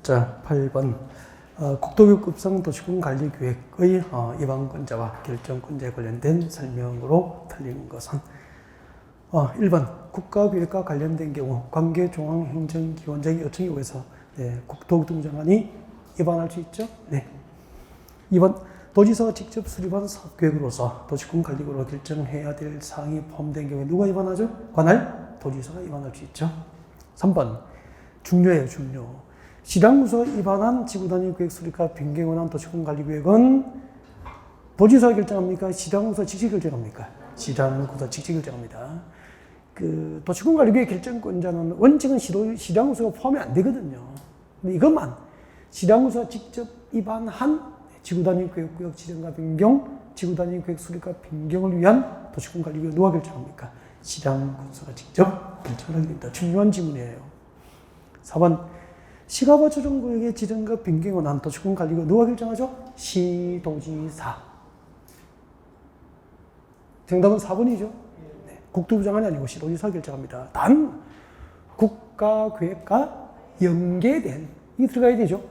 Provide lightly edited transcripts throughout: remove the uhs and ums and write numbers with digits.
자, 8번. 국토교육급성 도시군관리계획의 입안권자와 결정권자에 관련된 설명으로 틀린 것은 1번 국가계획과 관련된 경우 관계중앙행정기관장의 요청에 의해서 국토교통장관이 입안할 수 있죠. 네. 2번 도지사가 직접 수립한 사업계획으로서 도시군관리계획으로 결정해야 될 사항이 포함된 경우에 누가 입안하죠? 관할 도지사가 입안할 수 있죠. 3번 중요해요. 중요. 시당구가 입안한 지구단위 계획 수립과 변경에 관한 도시군관리계획은 도지사가 결정합니까? 시당구가 직접 결정합니까? 시당구가 직접 결정합니다. 그 도시군관리계획 결정권자는 원칙은 시당구가 포함이 안 되거든요. 근데 이것만 시당구가 직접 입안한 지구단위 계획구역 지정과 변경, 지구단위 계획 수립과 변경을 위한 도시군관리계획 누가 결정합니까? 시당구가 직접 결정을 하게 됩니다. 중요한 질문이에요. 4번 시가와 조정구역의 지정과 변경에 관한 도시군관리계획 누가 결정하죠? 시도지사. 정답은 4번이죠. 네. 국토부 장관이 아니고 시도지사가 결정합니다. 단 국가계획과 연계된 이 들어가야 되죠.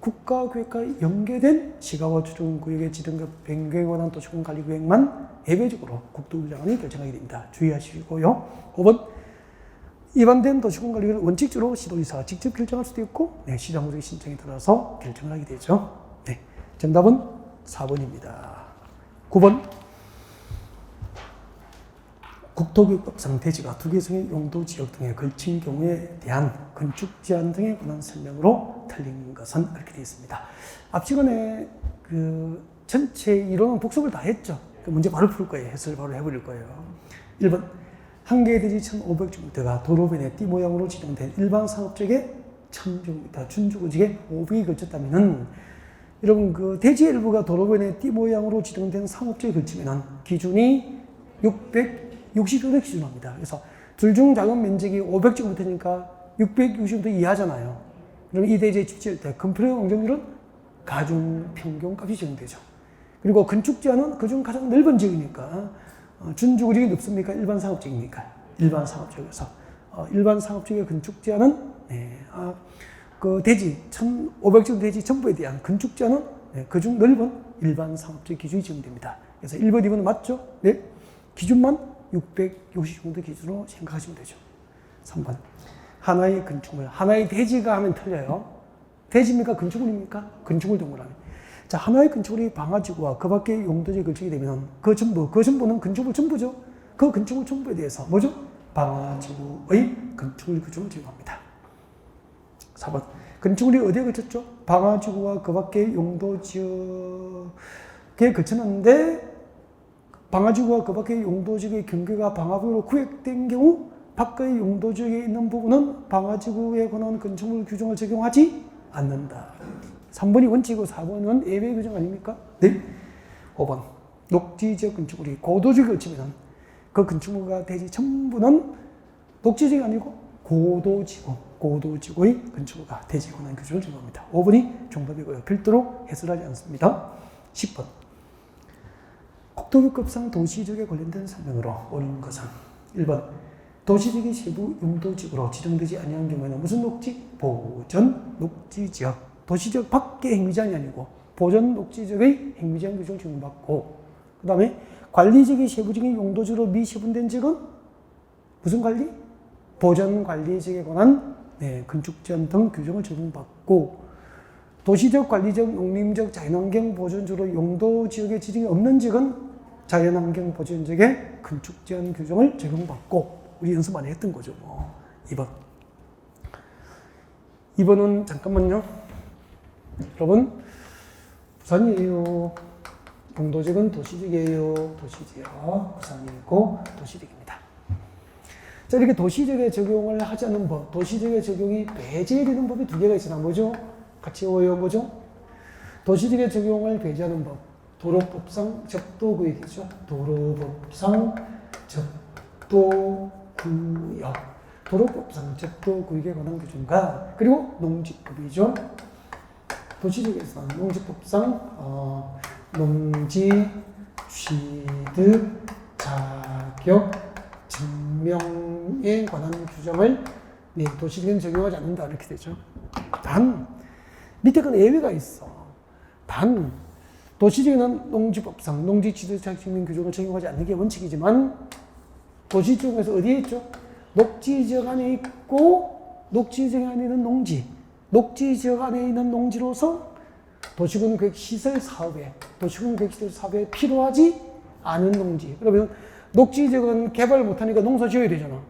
국가계획과 연계된 시가와 조정구역의 지정과 변경에 관한 도시군관리계획만 예외적으로 국토부 장관이 결정하게 됩니다. 주의하시고요. 5번 입안된 도시군관리계획을 원칙적으로 시도지사가 직접 결정할 수도 있고 시장구역의 신청에 따라서 결정을 하게 되죠. 네. 정답은 4번입니다. 9번 국토교육법상 대지가 두 개성의 용도 지역 등에 걸친 경우에 대한 건축 제한 등에 관한 설명으로 틀린 것은 이렇게 되어 있습니다. 앞 시간에 그 전체 이론은 복습을 다 했죠. 그 문제 바로 풀 거예요. 해설 바로 해버릴 거예요. 1번 한 개의 대지 1,500제곱미터가 도로변의 띠 모양으로 지정된 일반 상업지역에 1,000제곱미터, 준주거지에 500이 걸쳤다면은 여러분 그 대지 일부가 도로변의 띠 모양으로 지정된 상업지역에 걸치면은 기준이 660제곱미터 기준합니다. 그래서 둘 중 작은 면적이 500제곱미터니까 660제곱미터 이하잖아요. 그럼 이 대지에 집 지을 때 건폐율 공정률은 가중평균값이 적용되죠. 그리고 건축 제한은 그중 가장 넓은 지역이니까 준주거지역이 넓습니까? 일반 상업지역입니까? 일반 상업지역에서 일반 상업지역의 건축 제한은 그 대지 1,500제곱 대지 전부에 대한 건축 제한은 그중 넓은 일반 상업지역 기준이 적용됩니다. 그래서 1번, 2번은 맞죠? 네. 기준만 660제곱미터 기준으로 생각하시면 되죠. 3번 하나의 건축물, 하나의 대지가 하면 틀려요. 대지입니까? 건축물입니까? 건축물 동그라미. 자, 하나의 건축물이 방화지구와 그 밖의 용도지에 걸치게 되면 그 전부는 건축물 전부죠. 그 건축물 전부에 대해서 뭐죠? 방화지구의 건축물 규정을 적용합니다. 4번 건축물이 어디에 걸쳤죠? 방화지구와 그 밖의 용도지역에 걸쳤는데 방화지구와 그 밖의 용도지역의 경계가 방화구역으로 구획된 경우 밖의 용도지역에 있는 부분은 방화지구에 관한 건축물 규정을 적용하지 않는다. 3번이 원칙이고 4번은 예외 규정 아닙니까? 네. 5번 녹지지역 건축물이 고도지역에 걸치면 그 건축물과 대지 전부는 녹지지역이 아니고 고도지구의 건축물과 대지에 관한 규정을 적용합니다. 5번이 정답이고요. 별도로 해설하지 않습니다. 10번 국토교육법상 도시지역에 관련된 설명으로 옳은 것은 1번 도시지역이 세부 용도지역으로 지정되지 아니한 경우에는 무슨 녹지? 보전 녹지지역. 도시지역 밖의 행위제한이 아니고 보전 녹지지역의 행위제한 규정을 적용받고 그 다음에 관리지역이 세부지역의 용도지역으로 미세분된 지역은 무슨 관리? 보전 관리지역에 관한 건축제한 등 규정을 적용받고 도시적, 관리적, 농림적, 자연환경 보전지역으로 용도지역에 지정이 없는 지역은 자연환경 보전지역의 건축제한 규정을 적용받고 우리 연습 많이 했던 거죠. 2번. 2번은 잠깐만요. 여러분 부산이에요. 용도지역은 도시지역이에요. 도시지역. 부산이고 도시지역입니다. 자, 이렇게 도시지역에 적용을 하지 않는 법, 도시지역에 적용이 배제되는 법이 두 개가 있으나 뭐죠? 같이 외워요. 뭐죠? 도시지역에 적용을 배제하는 법. 도로법상 적도구역이죠. 도로법상 적도구역. 도로법상 적도구역에 관한 규정과 그리고 농지법이죠. 도시지역에서 농지법상 농지, 취득, 자격, 증명에 관한 규정을 도시지역에 적용하지 않는다 이렇게 되죠. 단 밑에 건 예외가 있어. 단 도시지역에는 농지법상 농지지도자격증명 규정을 적용하지 않는 게 원칙이지만 도시지역에서 어디에 있죠? 녹지지역 안에 있고 녹지지역 안에 있는 농지, 녹지지역 안에 있는 농지로서 도시군 계획시설 사업에 필요하지 않은 농지. 그러면 녹지지역은 개발 못하니까 농사 지어야 되잖아.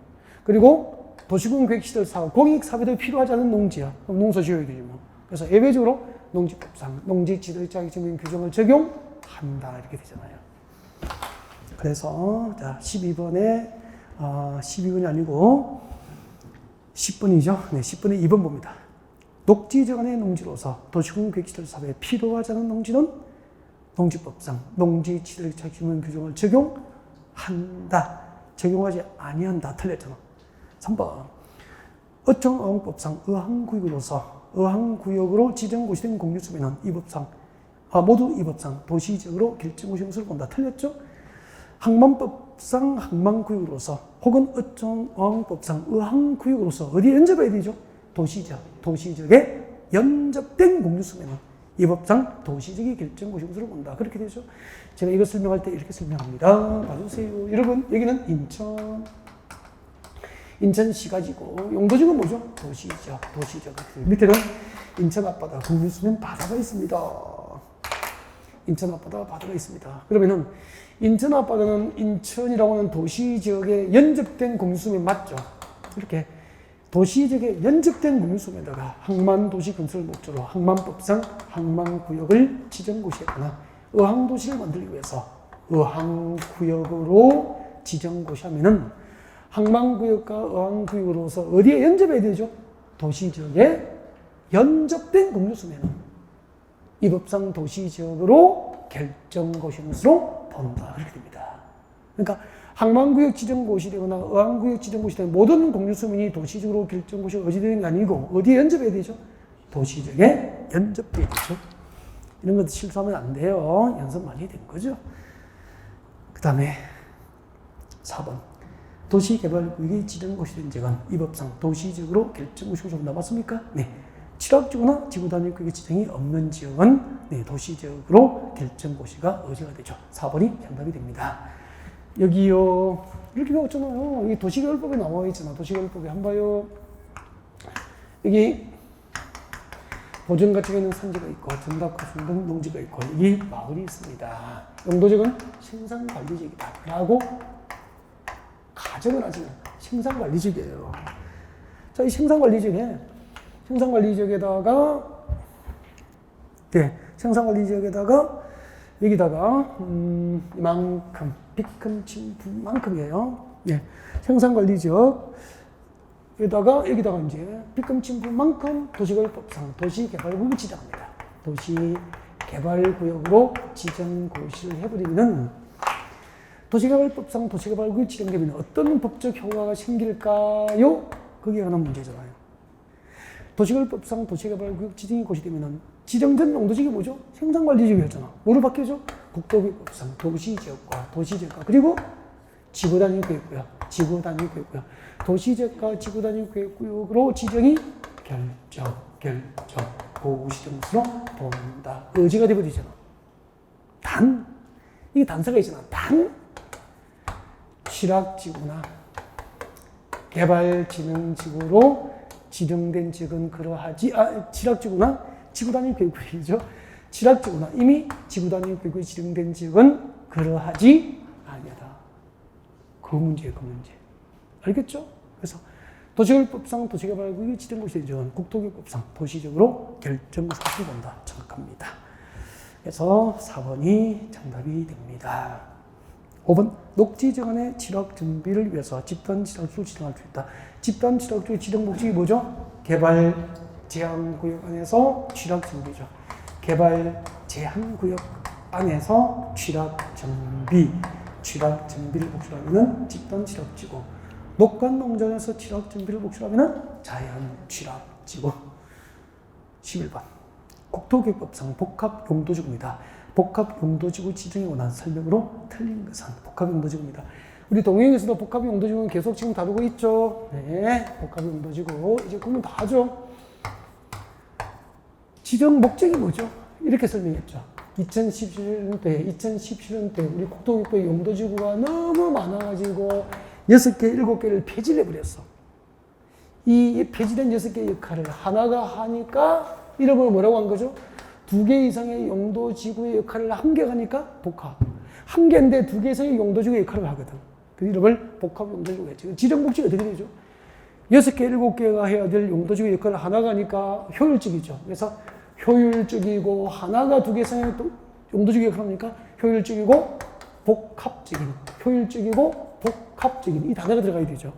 그리고 도시군 계획시설 사업, 공익사업에도 필요하지 않은 농지야. 그럼 농사 지어야 되지 뭐. 그래서 예외적으로 농지법상 농지지도자격증명 규정을 적용한다 이렇게 되잖아요. 그래서 자 12번에 12번이 아니고 10번이죠. 네, 10번에 2번 봅니다. 녹지지역 안의 농지로서 도시군 계획시설 사업에 필요하지 않은 농지는 농지법상 농지지도자격증명 규정을 적용한다. 적용하지 아니한다. 틀렸잖아. 3번 어청어항법상 어항구역으로서 어항구역으로 지정고시된 공유수면은 이 법상 모두 이 법상 도시지역으로 결정고시 형식을 본다. 틀렸죠? 항만법상 항만구역으로서 혹은 어청어항법상 어항구역으로서 어디에 연접해야 되죠? 도시지역에 연접된 공유수면은 이 법상 도시지역의 결정고시 형식을 본다. 그렇게 되죠? 제가 이거 설명할 때 이렇게 설명합니다. 봐주세요. 여러분 여기는 인천시가지고 용도지역은 뭐죠? 도시지역. 밑에는 인천 앞바다, 국립수면 바다가 있습니다. 인천 앞바다, 바다가 있습니다. 그러면은 인천 앞바다는 인천이라고 하는 도시지역에 연접된 공유수면 맞죠? 이렇게 도시지역에 연접된 공유수면에다가 항만도시 건설 목적으로 항만법상 항만구역을 지정고시했거나 어항도시를 만들기 위해서 어항구역으로 지정고시하면은 항만구역과 어항구역으로서 어디에 연접해야 되죠? 도시지역에 연접된 공유수면은 이 법상 도시지역으로 결정고시로 본다. 그렇게 됩니다. 그러니까 항만구역 지정고시 되거나 어항구역 지정고시 되는 모든 공유수면이 도시지역으로 결정고시 어디되는 게 아니고 어디에 연접해야 되죠? 도시지역에 연접돼야 되죠. 이런 것도 실수하면 안 돼요. 연습 많이 된 거죠. 그 다음에 4번 도시개발구역이 지정고시 된 지역은 이 법상 도시지역으로 결정고시로 본다. 맞습니까? 네. 칠학지구나 지구단위구역의 지정이 없는 지역은 네, 도시지역으로 결정고시가 의제가 되죠. 4번이 정답이 됩니다. 여기요 이렇게 나왔잖아요. 여기 도시개발법에 나와 있잖아. 도시개발법에 한번 봐요. 여기 보전가치가 있는 산지가 있고 전답과 순등 농지가 있고 이 마을이 있습니다. 용도지역은 생산관리지역이다 라고 가정을 하시면 생산관리지역이에요. 자, 이 생산관리지역에다가 여기다가 이만큼 B큼 침부만큼이에요. 예, 생산관리지역에다가 여기다가 이제 B큼 침부만큼 도시개발법상 도시개발구역을 지정합니다. 도시개발구역으로 지정고시를 해버리면은 도시개발법상 도시개발구역 지정되면 어떤 법적 효과가 생길까요? 거기에 관한 문제잖아요. 도시개발법상 도시개발구역 지정이 고시되면 지정된 용도지역이 뭐죠? 생산관리지역이었잖아. 뭐로 바뀌죠? 국도개발법상 도시지역과 그리고 지구단위구역구역, 도시지역과 지구단위구역구역으로 지정이 고시정수로 본다. 의지가 되버리잖아. 이게 단서가 있잖아. 취락지구나 개발진흥지구로 지정된 지역은 그러하지, 취락지구나 지구단위구역이죠. 취락지구나 이미 지구단위구역이 지정된 지역은 그러하지 아니하다. 그 문제. 알겠죠? 그래서 도시개발법상 도시개발구역이 지정고시 된 지역은 국토교육법상 도시적으로 결정고시를 본다. 정확합니다. 그래서 4번이 정답이 됩니다. 5번 녹지지역 안의 지락 준비를 위해서 집단 지락구역을 지정할 수 있다. 집단 지락구역 지정 목적이 뭐죠? 개발 제한구역 안에서 지락 준비죠. 개발 제한구역 안에서 지락 준비를 목적으로 하면은 집단 지락지구. 녹간농장에서 지락 준비를 목적으로 하면은 자연 지락지구. 11번 국토교육법상 복합용도지구입니다. 복합용도지구 지정에 관한 설명으로 틀린 것은 복합용도지구입니다. 우리 동영에서도 복합용도지구는 계속 지금 다루고 있죠. 네, 복합용도지구 이제 그러면 다 하죠. 지정 목적이 뭐죠? 이렇게 설명했죠. 2017년도에 우리 국토교육부의 용도지구가 너무 많아가지고 6개, 7개를 폐지를 해버렸어. 이 폐지된 6개의 역할을 하나가 하니까 이름을 뭐라고 한 거죠? 2개 이상의 용도지구의 역할을 한 개가 하니까 복합. 한 개인데 2개 이상의 용도지구의 역할을 하거든. 그 이름을 복합용도지구가 했죠. 지정 목적이 어떻게 되죠? 6개, 7개가 해야 될 용도지구의 역할을 하나가 하니까 효율적이죠. 그래서 효율적이고 하나가 2개 이상의 용도지구의 역할을 하니까 효율적이고 복합적인, 효율적이고 복합적인 이 단어가 들어가야 되죠.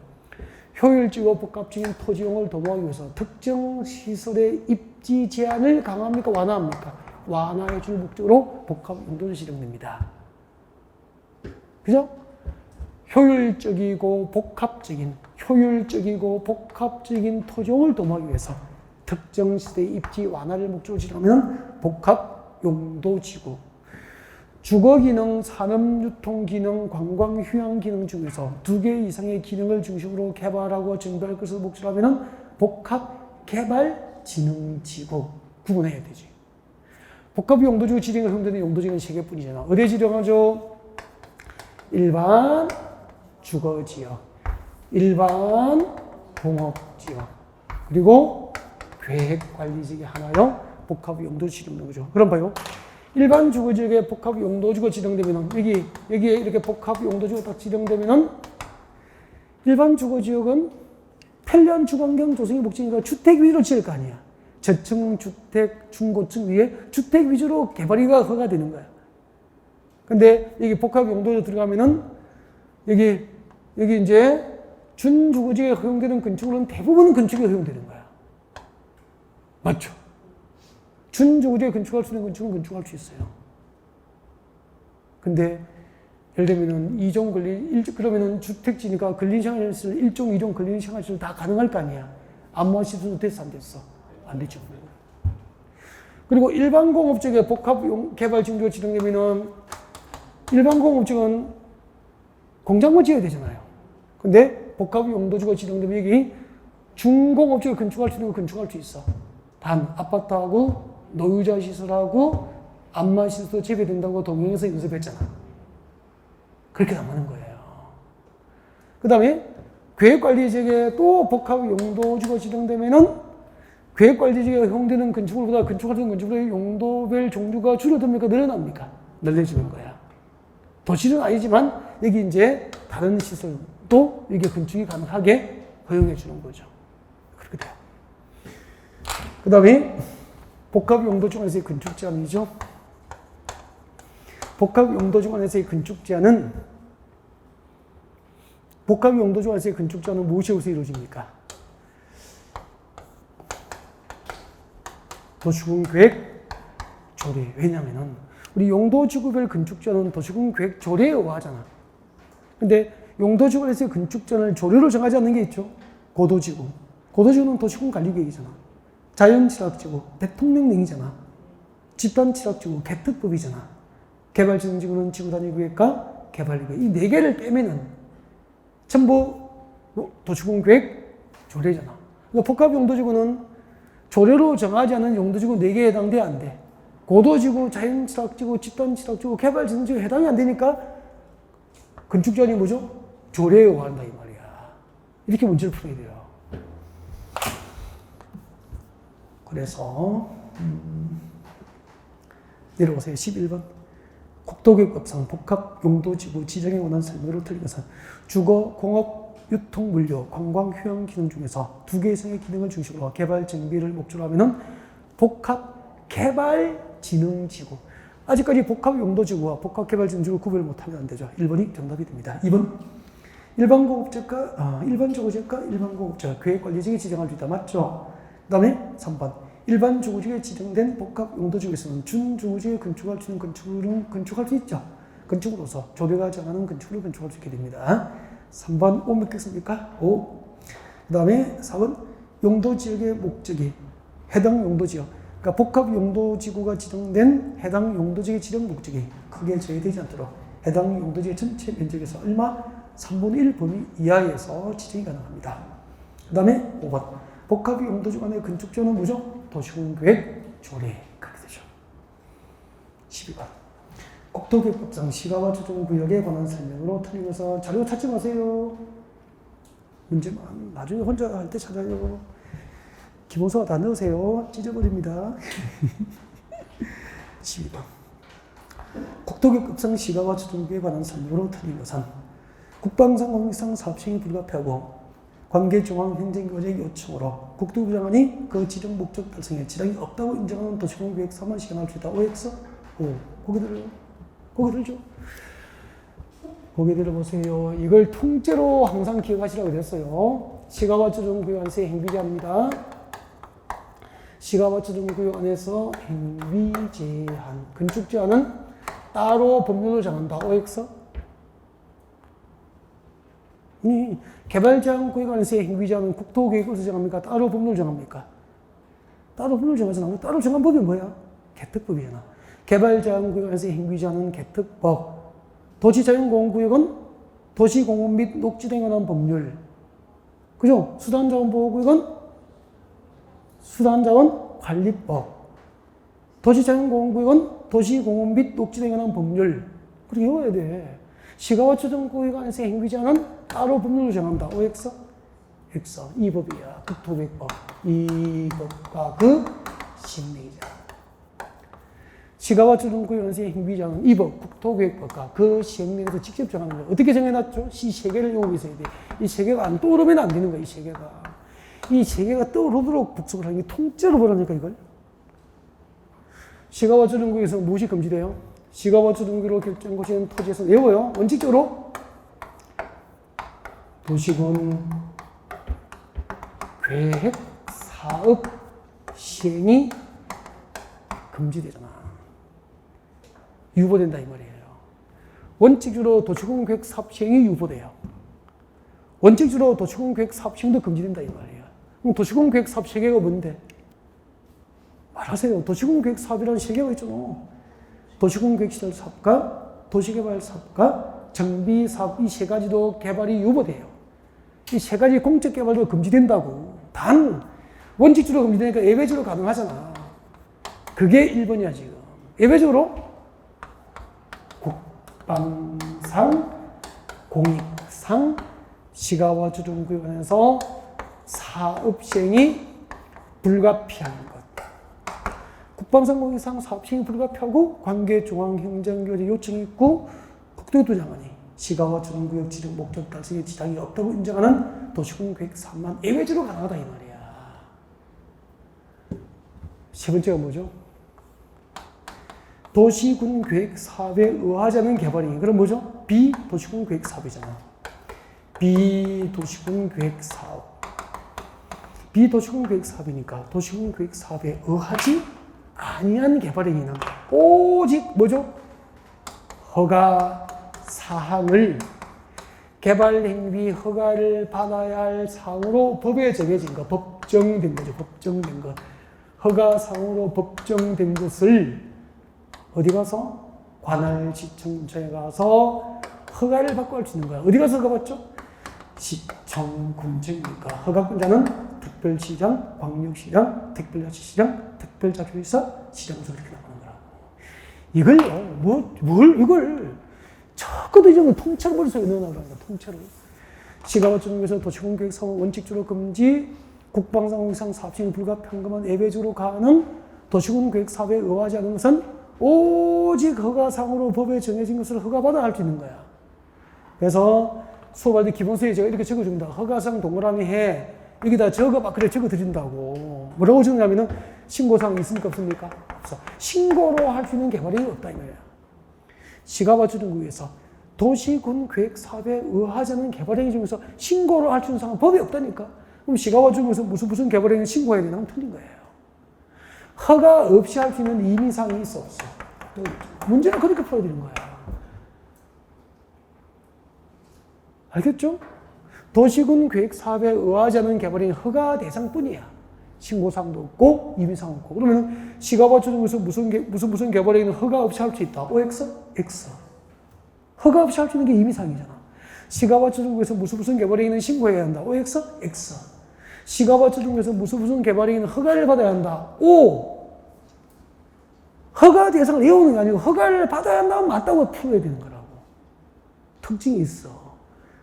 효율적이고 복합적인 토지용을 도모하기 위해서 특정 시설의 입지 제한을 강화합니까? 완화합니까? 완화해 줄 목적으로 복합용도를 지정됩니다. 그죠? 효율적이고 복합적인 토지용을 도모하기 위해서 특정 시대의 입지 완화를 목적으로 지정하면 복합용도지구. 주거기능, 산업유통기능, 관광휴양기능 중에서 2개 이상의 기능을 중심으로 개발하고 정비할 것을 목적으로 하면 복합개발진흥지구 구분해야 되지. 복합용도지구 지정을 허용되는 용도지구는 3개뿐이잖아. 어디에 지정하죠? 일반 주거지역, 일반 공업지역, 그리고 계획관리지역이 하나요. 복합용도지구 지정되는 거죠. 그럼 봐요. 일반 주거지역에 복합용도지구가 지정되면은, 여기에 이렇게 복합용도지구가 딱 지정되면은, 일반 주거지역은 편리한 주거환경 조성이 목적이니까 주택 위주로 지을 거 아니야. 저층 주택, 중고층 위에 주택 위주로 개발이가 허가되는 거야. 근데 여기 복합용도로 들어가면은, 여기 이제 준주거지역에 허용되는 건축물은 대부분 건축에 허용되는 거야. 맞죠? 준주거지에 건축할 수 있는 건축은 건축할 수 있어요. 근데 예를 들면은 그러면은 주택지니까 근린생활시설 1종, 2종 근린생활시설 다 가능할 거 아니야. 안마시설도 됐어, 안 됐어? 안 되죠. 그리고 일반 공업지역에 복합개발징조가 지정되면은 일반 공업지역은 공장만 지어야 되잖아요. 근데 복합용도지구가 지정되면 여기 중공업지역을 건축할 수 있는 거 건축할 수 있어. 단 아파트하고 노유자 시설하고 안마시설도 재배된다고 동영에서 연습했잖아. 그렇게 남는 거예요. 그 다음에 계획관리지역에 또 복합용도지구가 지정되면은 계획관리지역에 허용되는 건축물보다 건축할 수 있는 건축물의 용도별 종류가 줄어듭니까? 늘어납니까? 늘려지는 거야. 도시는 아니지만 여기 이제 다른 시설도 이게 건축이 가능하게 허용해 주는 거죠. 그렇게 돼요. 그 다음에 복합용도지구 안에서의 건축 제한이죠. 복합용도지구 안에서의 건축 제한은 무엇에 의해서 이루어집니까? 도시군 계획 조례. 왜냐면은 우리 용도지구별 건축 제한은 도시군 계획 조례에 의하잖아. 근데 용도지구 안에서의 건축 제한을 조례로 정하지 않는 게 있죠. 고도지구. 고도지구는 도시군 관리계획이잖아. 자연취락지구, 대통령령이잖아. 집단취락지구, 개특법이잖아. 개발진흥지구는 지구단위계획과 개발계획. 이 4개를 빼면은 전부 도시군계획 조례잖아. 그러니까 복합용도지구는 조례로 정하지 않은 용도지구 4개에 해당돼 안 돼. 고도지구, 자연취락지구, 집단취락지구, 개발진흥지구에 해당이 안 되니까 건축제한이 뭐죠? 조례에 의한다 이 말이야. 이렇게 문제를 풀어야 돼요. 그래서 내려오세요. 11번. 국토교육법상 복합용도지구 지정에 관한 설명으로 틀린 것은 주거, 공업, 유통, 물류, 관광, 휴양 기능 중에서 2개 이상의 기능을 중심으로 개발 정비를 목적으로 하면은 복합개발진흥지구. 아직까지 복합용도지구와 복합개발진흥지구 구별을 못하면 안 되죠. 1번이 정답이 됩니다. 2번. 일반 주거지역과 일반 공업지역 계획관리지역에 지정할 수 있다. 맞죠? 그 다음에 3번. 일반 주거지역에 지정된 복합용도지역에서는 준주거지역에 건축할 수 있는 건축물은 건축할 수 있죠. 건축으로서 조례가 정하는 건축물을 건축할 수 있게 됩니다. 3번 5 몇 개 씁니까? 5. 그 다음에 4번 용도지역의 목적이 해당 용도지역. 그러니까 복합용도지구가 지정된 해당 용도지역의 지정 목적이 크게 제외되지 않도록 해당 용도지역의 전체 면적에서 얼마? 3분의 1 범위 이하에서 지정이 가능합니다. 그 다음에 5번. 복합용도지구 안의 건축지역은 뭐죠? 도시군계획 조례 그렇게 되죠. 12번 국토교육법상 시가와 조정구역에 관한 설명으로 틀린 것은 자료 찾지 마세요. 문제만 나중에 혼자 할 때 찾아요. 기본서가 다 넣으세요. 찢어버립니다. 12번 국토교육법상 시가와 조정구역에 관한 설명으로 틀린 것은 국방상 공익상 사업시행이 불가피하고 관계중앙행정기관의 요청으로 국토부 장관이 그 지정 목적 달성에 지장이 없다고 인정하는 도시공계획3을 시행할 수 있다. OX? 오, 고개 들죠? 고개 들어보세요. 이걸 통째로 항상 기억하시라고 그랬어요. 시가와 조정구역 안에서 행위제한입니다. 시가와 조정구역 안에서 행위제한, 건축제한은 따로 법률로 정한다. OX? 개발제한구역 안에서의 행위제한은 국토계획으로 정합니까? 따로 법률 정합니까? 따로 법률 정하지 않고 따로 정한 법이 뭐야? 개특법이잖아. 개발제한구역 안에서의 행위제한은 개특법. 도시자연공원구역은 도시공원 및 녹지 등에 관한 법률. 그죠? 수단자원보호구역은 수단자원관리법. 도시자연공원구역은 도시공원 및 녹지 등에 관한 법률. 그렇게 외워야 돼. 시가와 조정구역 안에서의 행위제한은 따로 법률로 정한다. OX? X. 이 법이야. 국토계획법. 이 법과 그 시행령이자. 시가와 조정구역 안에서의 행위제한은 이 법, 국토계획법과 그 시행령에서 직접 정하는 거야. 어떻게 정해놨죠? 이 세 개를 외우고 있어야 돼. 이 세 개가 안 떠오르면 안 되는 거야. 이 세 개가. 이 세 개가 떠오르도록 복습을 하는 게 통째로 보라니까 이걸. 시가와 조정구역에서 무엇이 금지돼요? 시가와 조정구역으로 결정한 곳인 토지에서 외워요. 원칙적으로 도시군 계획 사업 시행이 금지되잖아. 유보된다 이 말이에요. 원칙적으로 도시군 계획 사업 시행이 유보돼요. 원칙적으로 도시군 계획 사업 시행도 금지된다 이 말이에요. 그럼 도시군 계획 사업 세 개가 뭔데? 말하세요. 도시군 계획 사업이라는 세 개가 있잖아. 도시군 계획 시설 사업과 도시개발 사업과 정비 사업 이 세 가지도 개발이 유보돼요. 이 세 가지 공적 개발도 금지된다고. 단 원칙적으로 금지되니까 예외적으로 가능하잖아. 그게 1번이야 지금. 예외적으로 국방상, 공익상, 시가와 조정구역 안에서 사업 시행이 불가피한 것. 국방상, 공익상 사업 시행이 불가피하고 관계중앙행정기관의 요청이 있고 국토교통부 장관이 시가와 조정구역 지정 목적 달성에 지장이 없다고 인정하는 도시군 계획 3만 예외적으로 가능하다 이 말이야. 세 번째가 뭐죠? 도시군 계획 사업에 의하지 않는 개발행위. 그럼 뭐죠? 비도시군 계획 사업이잖아. 비도시군 계획 사업. 비도시군 계획 사업이니까 도시군 계획 사업에 의하지 아니한 개발행위는 오직 뭐죠? 허가 사항을 개발행위 허가를 받아야 할 사항으로 법에 정해진 것, 법정된 거죠. 법정된 것. 허가 사항으로 법정된 것을 어디 가서? 관할시청에 가서 허가를 받고 할 수 있는 거야. 어디 가서 허가 받죠? 시청, 군청이니까 허가권자는 특별시장, 광역시장, 특별자치시장, 특별자치회사, 시장에서 그렇게 나오는 거라고. 이걸 적어도 이정도 통째로 머릿속에 넣어놔라는 거야. 통째로. 시가와 조정구역에서 도시공계획 사업 원칙적으로 금지, 국방상, 공익상 사업 시행이 불가피한 것만 예외적으로 가능, 도시군계획 사업에 의하지 않은 것은 오직 허가상으로 법에 정해진 것을 허가받아 할 수 있는 거야. 그래서 수업할 때 기본서에 제가 이렇게 적어줍니다. 허가상 동그라미 해. 여기다 적어봐. 그래 적어드린다고. 뭐라고 적냐면은 신고사항이 있습니까? 없습니까? 없어. 신고로 할 수 있는 개발이 없다 이 말이야. 시가와 조정구역에서 도시군 계획 사업에 의하지 않는 개발행위 중에서 신고로 할 수 있는 사항은 법이 없다니까. 그럼 시가와 조정구역에서 무슨 개발행위 신고해야 되나 하면 틀린 거예요. 허가 없이 할 수 있는 임의사항이 있어 없어. 문제는 그렇게 풀어드리는 거야. 알겠죠? 도시군 계획 사업에 의하지 않는 개발이 허가 대상뿐이야. 신고사항도 없고 임의사항 없고. 그러면 시가와 조정구역에서 무슨 개발에는 허가 없이 할 수 있다. OX? X. 허가 없이 할 수 있는 게 임의사항이잖아. 시가와 조정구역에서 무슨 개발에는 신고해야 한다. OX? X. 시가와 조정구역에서 무슨 개발에는 허가를 받아야 한다. O. 허가 대상을 외우는 게 아니고 허가를 받아야 한다면 맞다고 풀어야 되는 거라고. 특징이 있어.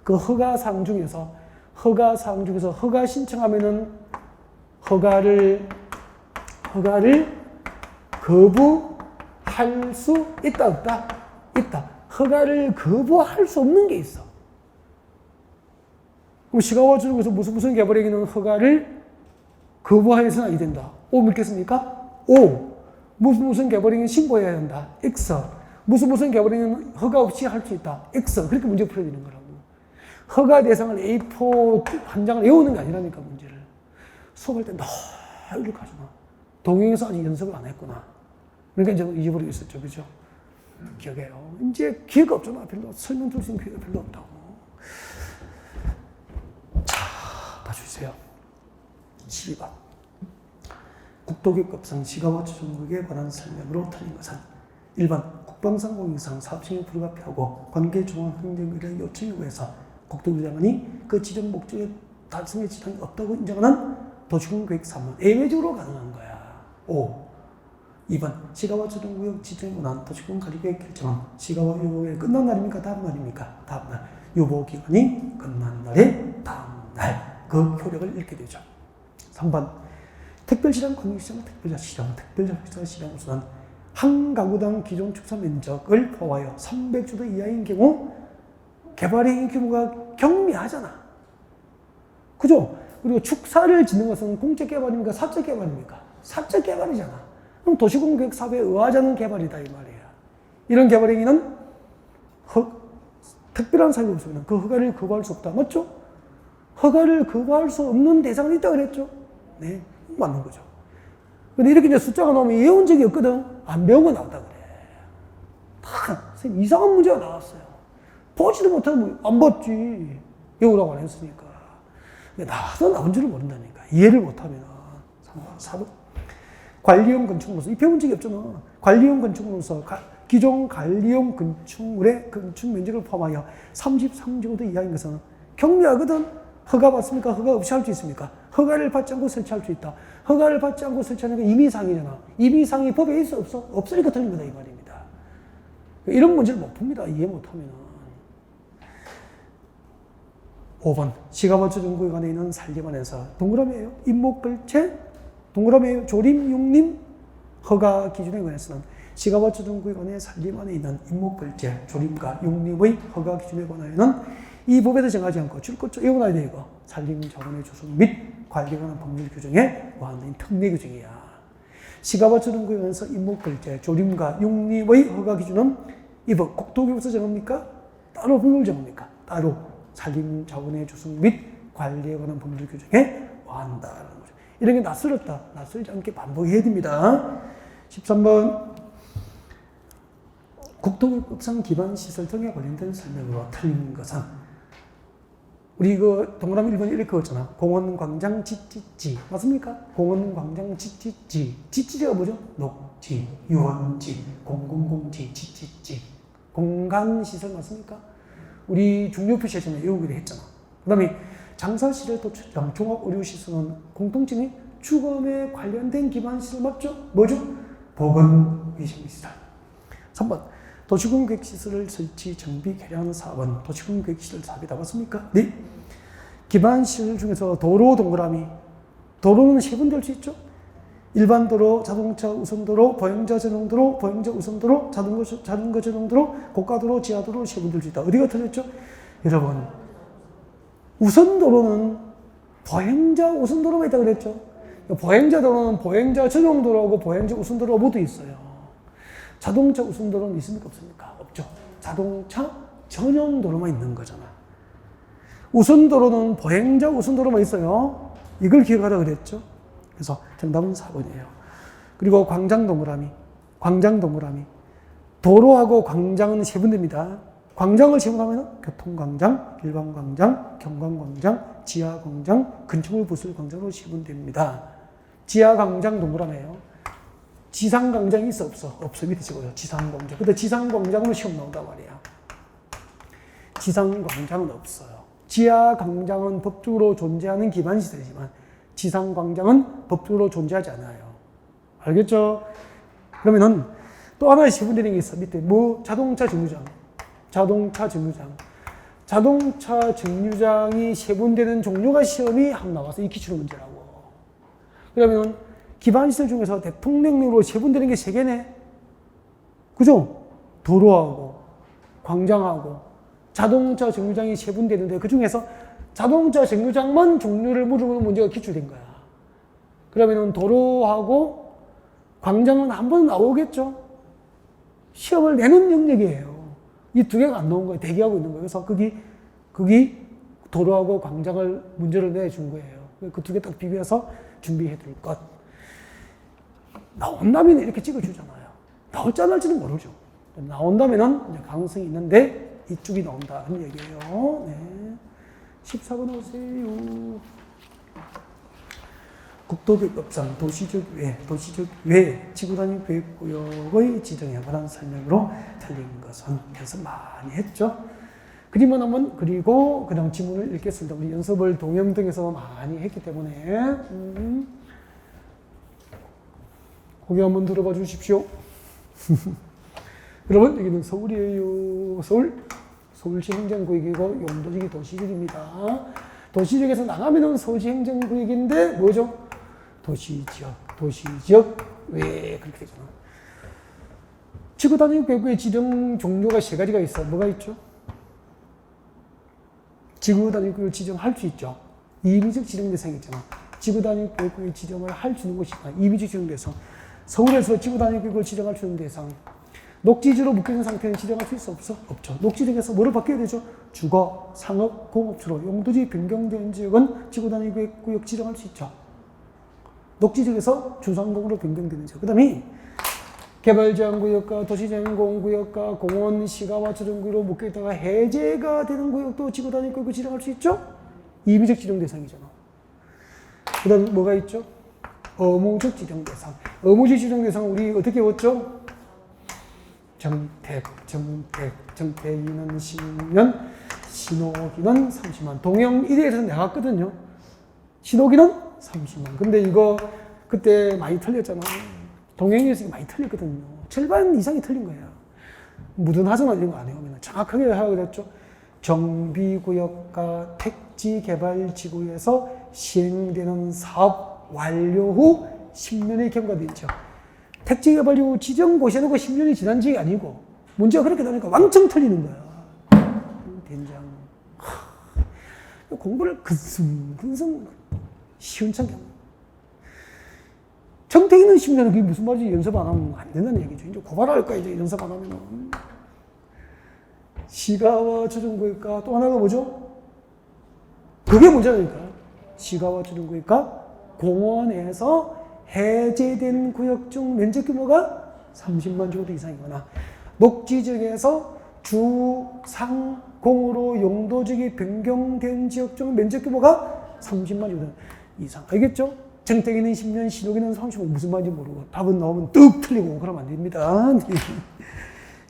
그 허가사항 중에서 허가 신청하면은 허가를 거부할 수 있다 없다? 있다. 허가를 거부할 수 없는 게 있어. 그럼 시가와 주정에서 무슨 개발행위는 허가를 거부하여서는 아니 된다. O 믿겠습니까? O. 무슨 개발행위는 신고해야 한다. X. 무슨 개발행위는 허가 없이 할 수 있다. X. 그렇게 문제 풀어야 되는 거라고. 허가 대상을 A4 한 장을 외우는 게 아니라니까, 문제를. 수업할 때 이렇게 하잖아. 동영에서 아직 연습을 안 했구나. 그러니까 이제 잊어버리고 있었죠. 그죠? 기억해요. 이제 기회가 없잖아. 별로. 설명 들을 수 있는 기회가 별로 없다고. 자, 봐주세요. 12번. 국토교육법상 시가와 주정국에 관한 설명으로 틀린 것은 1번 국방상 공익상 사업시행에 불가피하고 관계중앙 행정기관의 요청에 의해서 국토부장관이 그 지정 목적에 달성에 지장이 없다고 인정하는 도시군 계획 3은 예외적으로 가능한 거야. 5. 2번 시가와 주정구역 지정에 관한 도시군 관리계획 결정은 시가와 유보기간이 끝난 날입니까? 다음 날입니까? 다음 날. 유보기간이 끝난 날의 다음 날. 그 효력을 잃게 되죠. 3번 특별시장, 광역시장, 특별자치시장, 특별자치시장 우선은 한 가구당 기존 축사 면적을 포함하여 300주도 이하인 경우 개발의 규모가 경미하잖아. 그죠? 그리고 축사를 짓는 것은 공적 개발입니까? 사적 개발입니까? 사적 개발이잖아. 그럼 도시공계획 사업에 의하자는 개발이다 이 말이야. 이런 개발 행위는 특별한 사유가 없으면 그 허가를 거부할 수 없다. 맞죠? 허가를 거부할 수 없는 대상이 있다 그랬죠? 네, 맞는 거죠. 근데 이렇게 이제 숫자가 나오면 외운 적이 없거든. 안 배운 거 나왔다 그래. 다 선생님 이상한 문제가 나왔어요. 보지도 못하면 안 봤지. 외우라고 안 했으니까. 나와도 나온 줄을 모른다니까. 이해를 못하면. 4번. 관리용 건축물로서, 이 배운 적이 없잖아. 관리용 건축물로서 기존 관리용 건축물의 건축 면적을 포함하여 33제곱미터 이하인 것은 경미하거든. 허가 받습니까? 허가 없이 할 수 있습니까? 허가를 받지 않고 설치할 수 있다. 허가를 받지 않고 설치하는 게 임의사항이잖아. 임의사항이 법에 있어 없어? 없으니까 틀린 거다 이 말입니다. 이런 문제를 못 풉니다. 이해 못하면. 5번 시가버처 정구에 있는 살림안에서 동그라미예요. 임목글체 동그라미예요. 조림, 육림 허가 기준에 관해서는 시가버처 정구에 관해 살림안에 있는 임목글체 조림과 육림의 허가 기준에 관하여는 이 법에서 정하지 않고 줄 것 좀 외워놔야 돼 이거. 산림 자본의 조성 및 관리에 관한 법률 규정에 의한 특례 규정이야. 시가버처 정구에 관해서 임목글체 조림과 육림의 허가 기준은 이 법 국토교육부에서 정합니까? 따로 법률 정합니까? 따로 산림 자원의 조성 및 관리에 관한 법률 규정에 의한다라는 거죠. 이런 게 낯설었다. 낯설지 않게 반복해야 됩니다. 13번 국토교육법상 기반시설 등에 관련된 설명으로 틀린 것은 우리 그 동그라미 1번 이렇게 그었잖아. 공원, 광장, 지지지 맞습니까? 공원, 광장, 지지지 지지지가 뭐죠? 녹지, 유원지, 공공공지, 지지지 공간시설 맞습니까? 우리 중요표시에서는 외우기로 했잖아. 그 다음에 장사시설 도출장, 종합의료시설은 공통점이 주거에 관련된 기반시설 맞죠? 뭐죠? 보건위생시설. 3번 도시공계획시설을 설치, 정비, 개량하는 사업은 도시공계획시설 사업이다. 맞습니까? 네. 기반시설 중에서 도로 동그라미. 도로는 세 번 될 수 있죠? 일반 도로, 자동차 우선도로, 보행자 전용도로, 보행자 우선도로, 자전거 전용도로, 고가도로, 지하도로 세 번 될 수 있다. 어디가 틀렸죠? 여러분, 우선도로는 보행자 우선도로가 있다고 그랬죠? 보행자 도로는 보행자 전용도로하고 보행자 우선도로가 모두 있어요. 자동차 우선도로는 있습니까? 없습니까? 없죠. 자동차 전용도로만 있는 거잖아. 우선도로는 보행자 우선도로만 있어요. 이걸 기억하라 그랬죠? 그래서 정답은 4번이에요. 그리고 광장 동그라미. 광장 동그라미. 도로하고 광장은 세분됩니다. 광장을 세분하면 교통광장, 일반광장, 경관광장, 지하광장, 건축물 부술 광장으로 세분됩니다. 지하광장 동그라미예요. 지상광장이 있어 없어? 없어. 밑에 찍어요. 지상광장. 근데 지상광장으로 시험 나온단 말이야. 지상광장은 없어요. 지하광장은 법적으로 존재하는 기반시설이지만 지상광장은 법적으로 존재하지 않아요. 알겠죠? 그러면은 또 하나 세분되는 게 있어. 밑에 뭐 자동차 정류장. 자동차 정류장이 세분되는 종류가 시험이 한 나와서 이 기출 문제라고. 그러면 기반시설 중에서 대통령령으로 세분되는 게 3개네. 그죠? 도로하고 광장하고 자동차 정류장이 세분되는데 그 중에서 자동차 정류장만 종류를 물어보는 문제가 기출된 거야. 그러면은 도로하고 광장은 한 번 나오겠죠? 시험을 내는 영역이에요. 이 2개가 안 나온 거예요. 대기하고 있는 거예요. 그래서 거기 도로하고 광장을 문제를 내준 거예요. 그 2개 딱 비교해서 준비해 둘 것. 나온다면 이렇게 찍어주잖아요. 나올지 안 할지는 모르죠. 나온다면은 이제 가능성이 있는데 이쪽이 나온다는 얘기예요. 네. 14번 오세요. 국토교육법상 도시적 외 지구단위 계획구역의 지정에 관한 설명으로 틀린 것은 연습 많이 했죠. 그림은 한번 그리고 그다음 지문을 읽겠습니다. 우리 연습을 동영등에서 많이 했기 때문에 고개 한번 들어봐 주십시오. 여러분 여기는 서울이에요. 서울시 행정구역이고 용도지기 도시지역입니다. 도시지역에서 나가면은 서울시 행정구역인데 뭐죠? 도시지역 왜 그렇게 되잖아. 지구단위 계획구의 지정 종류가 3가지가 있어. 뭐가 있죠? 지구단위 계획을 지정할 수 있죠. 임의적 지정 대상이 있잖아. 지구단위 계획구의 지정을 할 수 있는 곳이 있다. 임의적 지정 대상. 서울에서 지구단위 계획을 지정할 수 있는 대상. 녹지지로 묶여있는 상태는 지정할 수 있어? 없어? 없죠. 녹지 중에서 뭐를 바뀌어야 되죠? 주거, 상업, 공업지로 용도지 변경된 지역은 지구단위 계획구역 지정할 수 있죠. 녹지 지역에서 주상공으로 변경되는 지역. 그 다음에 개발제한구역과 도시제한공구역과 공원, 시가와 주정구로 묶여있다가 해제가 되는 구역도 지구단위 계획을 지정할 수 있죠? 임의적 지정 대상이잖아. 그 다음 뭐가 있죠? 의무적 지정 대상. 의무적 지정 대상은 우리 어떻게 외웠죠? 정택이는 10년, 신호기는 30만. 동영 1회에서 나갔거든요. 신호기는 30만. 근데 이거 그때 많이 틀렸잖아. 동영에서 많이 틀렸거든요. 절반 이상이 틀린 거야. 무던하잖아 이런 거 안 해오면 정확하게 하라고 그랬죠. 정비구역과 택지개발지구에서 시행되는 사업 완료 후 10년의 경과가 있죠. 택지개발지구 지정 고시해놓고 10년이 지난 지가 아니고 문제가 그렇게 나니까 왕창 틀리는 거야. 된장. 공부를 근성 시원찮게 합니다. 정택 있는 10년은 그게 무슨 말인지 연습 안 하면 안 된다는 얘기죠. 이제 고발할 거야, 이제 연습 안 하면은. 시가와 주정구역과 또 하나가 뭐죠? 그게 문제라니까. 시가와 주정구역과 공원에서 해제된 구역 중 면적 규모가 30만 정도 이상이거나 녹지지역에서 주상공으로 용도지역이 변경된 지역 중 면적 규모가 30만 정도 이상. 알겠죠? 정택이는 10년, 신호기는 30년. 무슨 말인지 모르고 답은 나오면 뚝 틀리고 그러면 안 됩니다.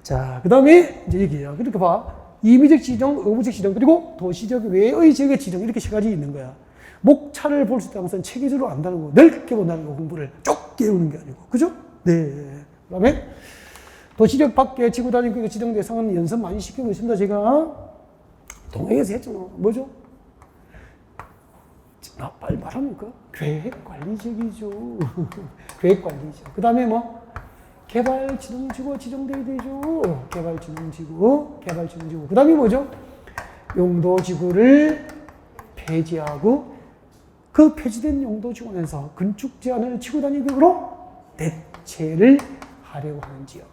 자, 그 다음에 이제 얘기해요. 그렇게 봐. 임의적 지정, 의무적 지정, 그리고 도시적 외의 지역의 지정 이렇게 3가지 있는 거야. 목차를 볼 수 있다는 것은 체계적으로 안다는 거, 넓게 본다는 거, 공부를 좁게 배우는 게 아니고. 그죠? 네. 그 다음에 도시적 밖에 지구단위 구역 지정 대상은 연습 많이 시키고 있습니다. 제가 동행에서 했잖아. 뭐죠? 나 빨리 말합니까? 계획관리적이죠. 계획관리적. 그 다음에 뭐? 개발진흥지구가 지정돼야 되죠. 개발진흥지구. 그 다음에 뭐죠? 용도지구를 폐지하고 그 폐지된 용도지구에서 건축 제한을 지구단위 계획으로 대체를 하려고 하는 지역.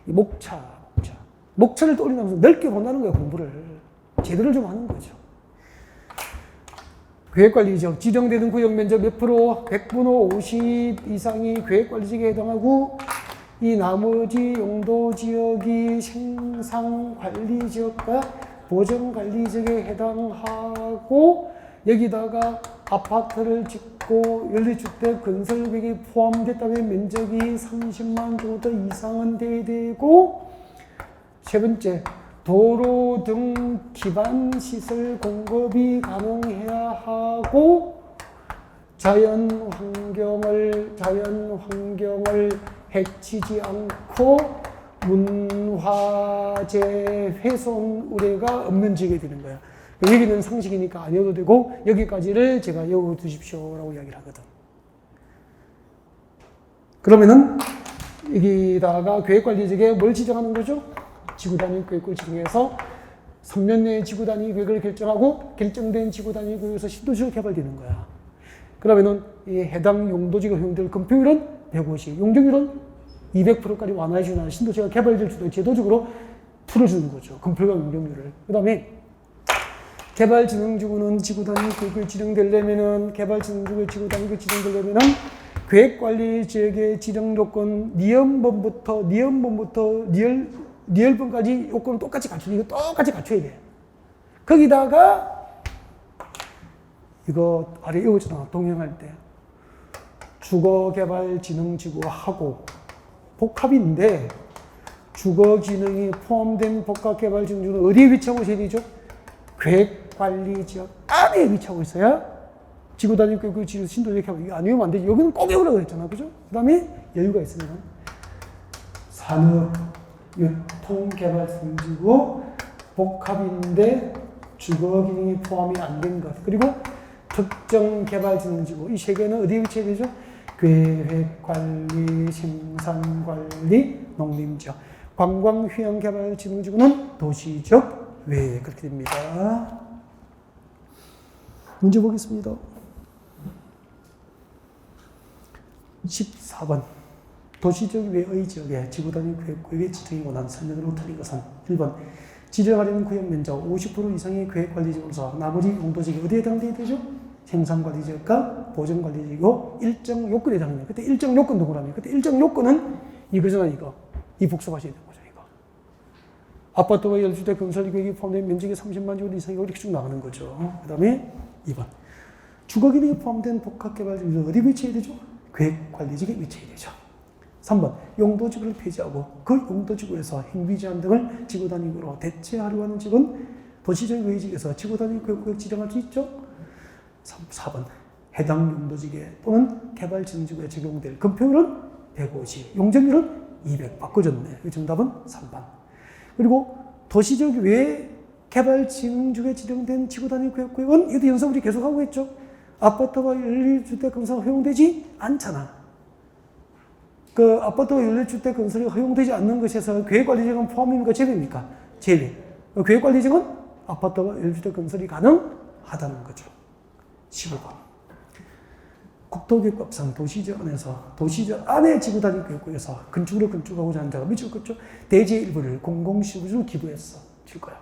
이 목차를 떠올리면서 넓게 본다는 거예요. 공부를 제대로 좀 하는 거죠. 계획관리지역 지정되는 구역 면적 몇 프로 100분의 50 이상이 계획관리지역에 해당하고 이 나머지 용도지역이 생산관리지역과 보정관리지역에 해당하고 여기다가 아파트를 짓고 연립주택 건설계획이 포함됐다면 면적이 30만 정도 이상은 돼야 되고 세 번째 도로 등 기반시설 공급이 가능해야 하고 자연 환경을 해치지 않고 문화재 훼손 우려가 없는 지역이 되는 거야. 여기는 상식이니까 아니어도 되고 여기까지를 제가 외워 두십시오라고 이야기를 하거든. 그러면은 여기다가 계획관리직에 뭘 지정하는 거죠? 지구단위 계획을 지정해서 3년 내에 지구단위 계획을 결정하고 결정된 지구단위 계획에서 신도시가 개발되는 거야. 그러면은 이 해당 용도지가 허용될 건폐율은 150, 용적률은 200%까지 완화해주는 신도시가 개발될 수도 제도적으로 풀어주는 거죠. 건폐율과 용적률을. 그 다음에 개발진흥지구는 지구단위 계획을 지정되려면은 개발진흥지구의 지구단위가 지정되려면은 계획관리 지역의 지정 요건 니은번부터 니을번까지 요건을 똑같이 갖추는 이거 똑같이 갖춰야 돼. 거기다가 이거 아래 이거잖아. 동행할 때 주거개발진흥지구하고 복합인데 주거기능이 포함된 복합개발진흥지구는 어디에 위치하고 있어야 되죠? 계획관리지역 안에 위치하고 있어야 지구단위 계획 지구 신도시 개발 이게 아니면 안 되지. 여기는 꼭 외우라고 했잖아, 그죠? 그다음에 여유가 있으면 산업유통개발진흥지구 복합인데 주거기능이 포함이 안 된 것 그리고 특정개발진흥지구 이 세 개는 어디에 위치해야 되죠? 계획관리, 생산관리, 농림지역 관광휴양개발진흥지구는 도시적 외에 그렇게 됩니다. 문제 보겠습니다. 14번 도시적 외의 지역에 지구단위 계획구역의 지정이 원하는 설명으로 틀린 것은 1번 지정하려는 구역 면적 50% 이상의 계획관리지구로서 나머지 용도지역이 어디에 해당되어야 되죠? 생산관리지역과 보전관리지역이고 일정 요건에 해당돼요. 그때 일정 요건 누구라면 그때 일정 요건은 이거잖아 이거. 이 복습하셔야 되는 거죠 이거. 아파트와 열주택 건설 계획이 포함된 면적이 30만 제곱 이상이고 이렇게 쭉 나가는 거죠. 그 다음에 2번 주거기능이 포함된 복합개발지구 어디 위치해야 되죠? 계획관리지역에 위치해야 되죠. 3번 용도지구를 폐지하고 그 용도지구에서 행비제한 등을 지구단위로 대체하려고 하는 지역은 도시적 외지역에서 지구단위 계획구역 지정할 수 있죠. 4번 해당 용도지구에 또는 개발진흥지구에 적용될 건폐율은 150, 용적률은 200 바꿔줬네. 그 정답은 3번. 그리고 도시적 외 개발진흥지구에 지정된 지구단위 계획구역은 이것도 연습 우리 계속하고 있죠. 아파트와 연립주택 건설 허용되지 않잖아. 그 아파트와 연립주택 건설이 허용되지 않는 것에서 계획관리지역은 포함입니까? 제외입니까? 제외. 계획관리지역은 아파트와 연립주택 건설이 가능하다는 거죠. 15번. 국토계획법상 도시적 안에 지구단위 계획구역에서 건축으로 건축하고자 하는 자가 미칠 거죠. 대지의 일부를 공공시설로 기부했어. 칠 거야.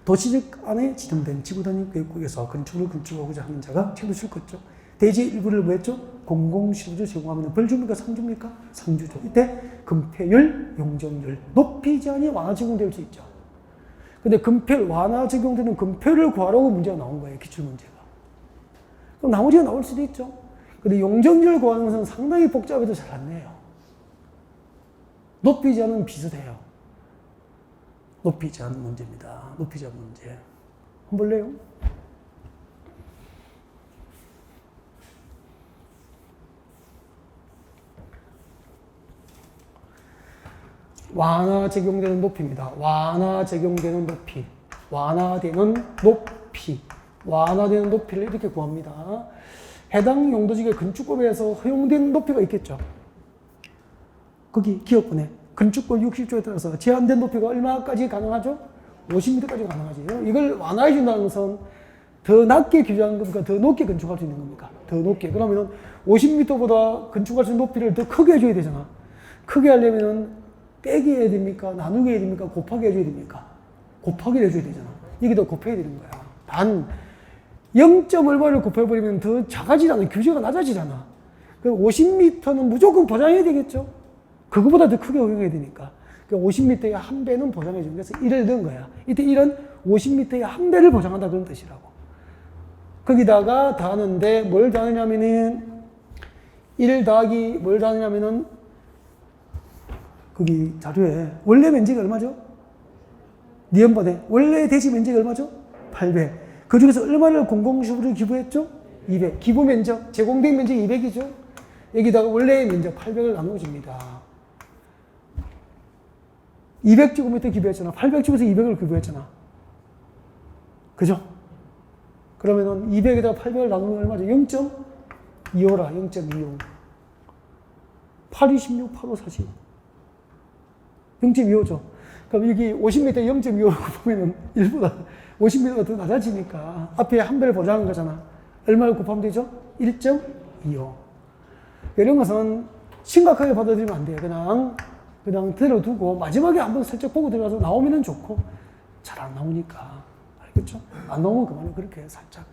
도시적 안에 지정된 지구단위 계획구역에서 건축으로 건축하고자 하는 자가 책을 칠 거죠. 대지의 일부를 뭐 했죠? 공공시설로 제공하면 벌 줍니까? 상 줍니까? 상 주죠. 이때 건폐율, 용적률, 높이 제한이 완화 적용될 수 있죠. 근데 건폐율, 완화 적용되는 건폐율을 구하라고 문제가 나온 거예요. 기출문제가. 그럼 나머지가 나올 수도 있죠. 근데 용적률을 구하는 것은 상당히 복잡해도 잘 안 내요. 높이 제한은 비슷해요. 높이 제한 문제입니다. 높이 제한 문제. 한번 볼래요? 완화 적용되는 높이입니다. 완화 적용되는 높이. 완화되는 높이. 완화되는 높이를 이렇게 구합니다. 해당 용도지구의 건축법에서 허용된 높이가 있겠죠. 거기 기업분에 건축법 60조에 따라서 제한된 높이가 얼마까지 가능하죠? 50m까지 가능하지. 이걸 완화해 준다는 것은 더 낮게 규정하는 겁니까? 더 높게 건축할 수 있는 겁니까? 더 높게. 그러면 50m보다 건축할 수 있는 높이를 더 크게 해줘야 되잖아. 크게 하려면 빼기 해야 됩니까? 나누기 해야 됩니까? 곱하기 해줘야 됩니까? 곱하기 해줘야 되잖아. 이게 더 곱해야 되는 거야. 단 0. 얼마를 곱해버리면 더 작아지잖아. 규제가 낮아지잖아. 그럼 50m는 무조건 보장해야 되겠죠? 그거보다 더 크게 허용해야 되니까. 그러니까 50m의 한 배는 보장해 준 그래서 1을 넣은 거야. 이때 1은 50m의 한 배를 보장한다 그런 뜻이라고. 거기다가 더하는데 뭘 더하느냐면은 1 더하기 뭘 더하느냐면은 거기 자료에 원래 면적이 얼마죠? 니은번에 원래 대지 면적이 얼마죠? 800. 그 중에서 얼마를 공공시설로 기부했죠? 200. 기부 면적, 제공된 면적이 200이죠? 여기다가 원래의 면적 800을 나눠줍니다. 200제곱미터 기부했잖아. 800제곱에서 200을 기부했잖아. 그죠? 그러면은 200에다가 800을 나누면 얼마죠? 0.25라. 0.25. 8, 26, 8, 5, 40. 0.25죠. 그럼 여기 50m 0.25라고 보면은 1보다 50m가 더 낮아지니까 앞에 한 배를 보자는 거잖아. 얼마를 곱하면 되죠? 1.25. 이런 것은 심각하게 받아들이면 안 돼요. 그냥 들어두고 마지막에 한번 살짝 보고 들어가서 나오면은 좋고 잘 안 나오니까. 알겠죠? 안 나오면 그만해. 그렇게 살짝.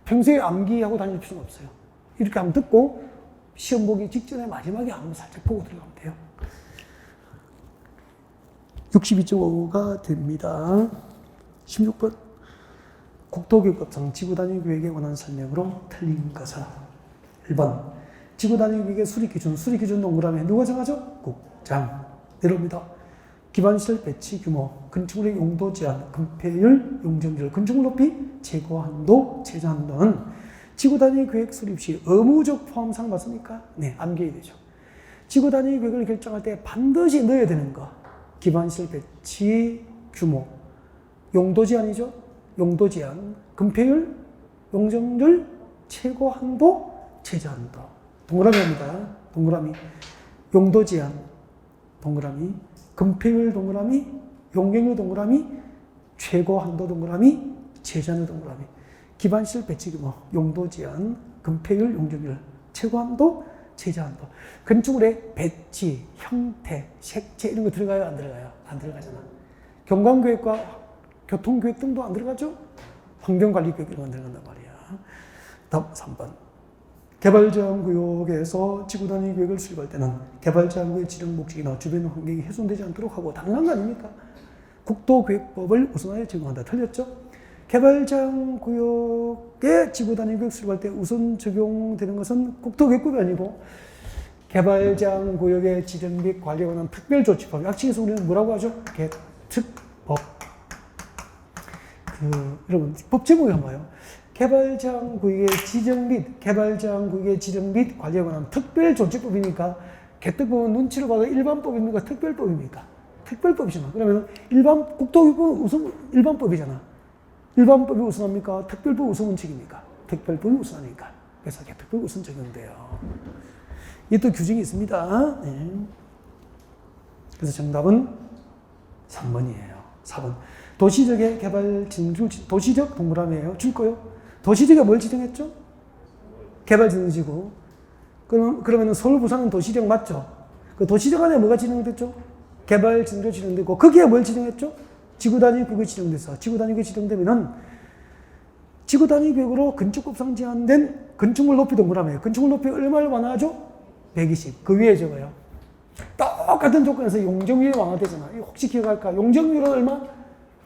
평소에 암기하고 다닐 필요는 없어요. 이렇게 한번 듣고 시험 보기 직전에 마지막에 한번 살짝 보고 들어가면 돼요. 62.5가 됩니다. 16번. 국토교육법상 지구단위교육에 관한 설명으로 틀린 것은 1번. 지구단위교육의 수리기준 동그라미 누가 정하죠? 국장. 내려옵니다. 기반시설 배치 규모, 건축물의 용도 제한, 건폐율, 용적률, 건축물 높이, 재고 한도, 제자 한도는 지구단위 계획 수립 시 의무적 포함사항 맞습니까? 네, 암기해야 되죠. 지구단위 계획을 결정할 때 반드시 넣어야 되는 거. 기반시설 배치 규모, 용도 제한이죠. 용도 제한, 건폐율, 용적률, 최고 한도, 제자 한도. 동그라미 합니다. 동그라미. 용도 제한, 동그라미. 건폐율 동그라미, 용적률 동그라미, 최고 한도 동그라미, 제자는 동그라미. 기반시설 배치 규모, 용도 제한, 건폐율, 용적률, 최고 한도, 제자 한도. 건축물의 배치, 형태, 색채 이런 거 들어가요? 안 들어가요? 안 들어가잖아. 경관계획과 교통계획 등도 안 들어가죠? 환경관리계획 이런 거 안 들어간단 말이야. 다음 3번. 개발제한구역에서 지구단위 계획을 수립할 때는 개발제한구역의 지정 목적이나 주변 환경이 훼손되지 않도록 하고 당연한 거 아닙니까? 국토계획법을 우선하여 적용한다. 틀렸죠? 개발제한구역에 지구단위 계획 수립할 때 우선 적용되는 것은 국토계획법이 아니고 개발제한구역의 지정 및 관리에 관한 특별조치법. 약칭해서 우리는 뭐라고 하죠? 개특법. 여러분 법 제목이 뭐예요? 개발제한구역의 지정 및 관리에 관한 특별조치법이니까 개특법은 눈치를 봐도 일반법입니까? 특별법입니까? 특별법이잖아. 그러면 국토교육법은 우선 일반법이잖아. 일반법이 우선합니까? 특별법 우선 원칙입니까? 특별법이 우선하니까. 그래서 개특법이 우선 적용돼요. 이또 규정이 있습니다. 네. 그래서 정답은 3번이에요. 4번. 도시적의 개발 진주, 도시적 동그라미예요. 줄 거요. 도시지가 뭘 지정했죠? 개발진흥지구. 그러면 서울, 부산은 도시적 맞죠? 그 도시적 안에 뭐가 지정됐죠? 개발진흥지구 지정되고, 거기에 뭘 지정했죠? 지구단위 구역이 지정돼서, 지구단위 구역이 지정되면은, 지구단위 구역으로 건축법상 제한된 건축물 높이 동그라미예요. 건축물 높이 얼마를 완화하죠? 120. 그 위에 적어요. 똑같은 조건에서 용적률이 완화되잖아. 이거 혹시 기억할까? 용적률은 얼마?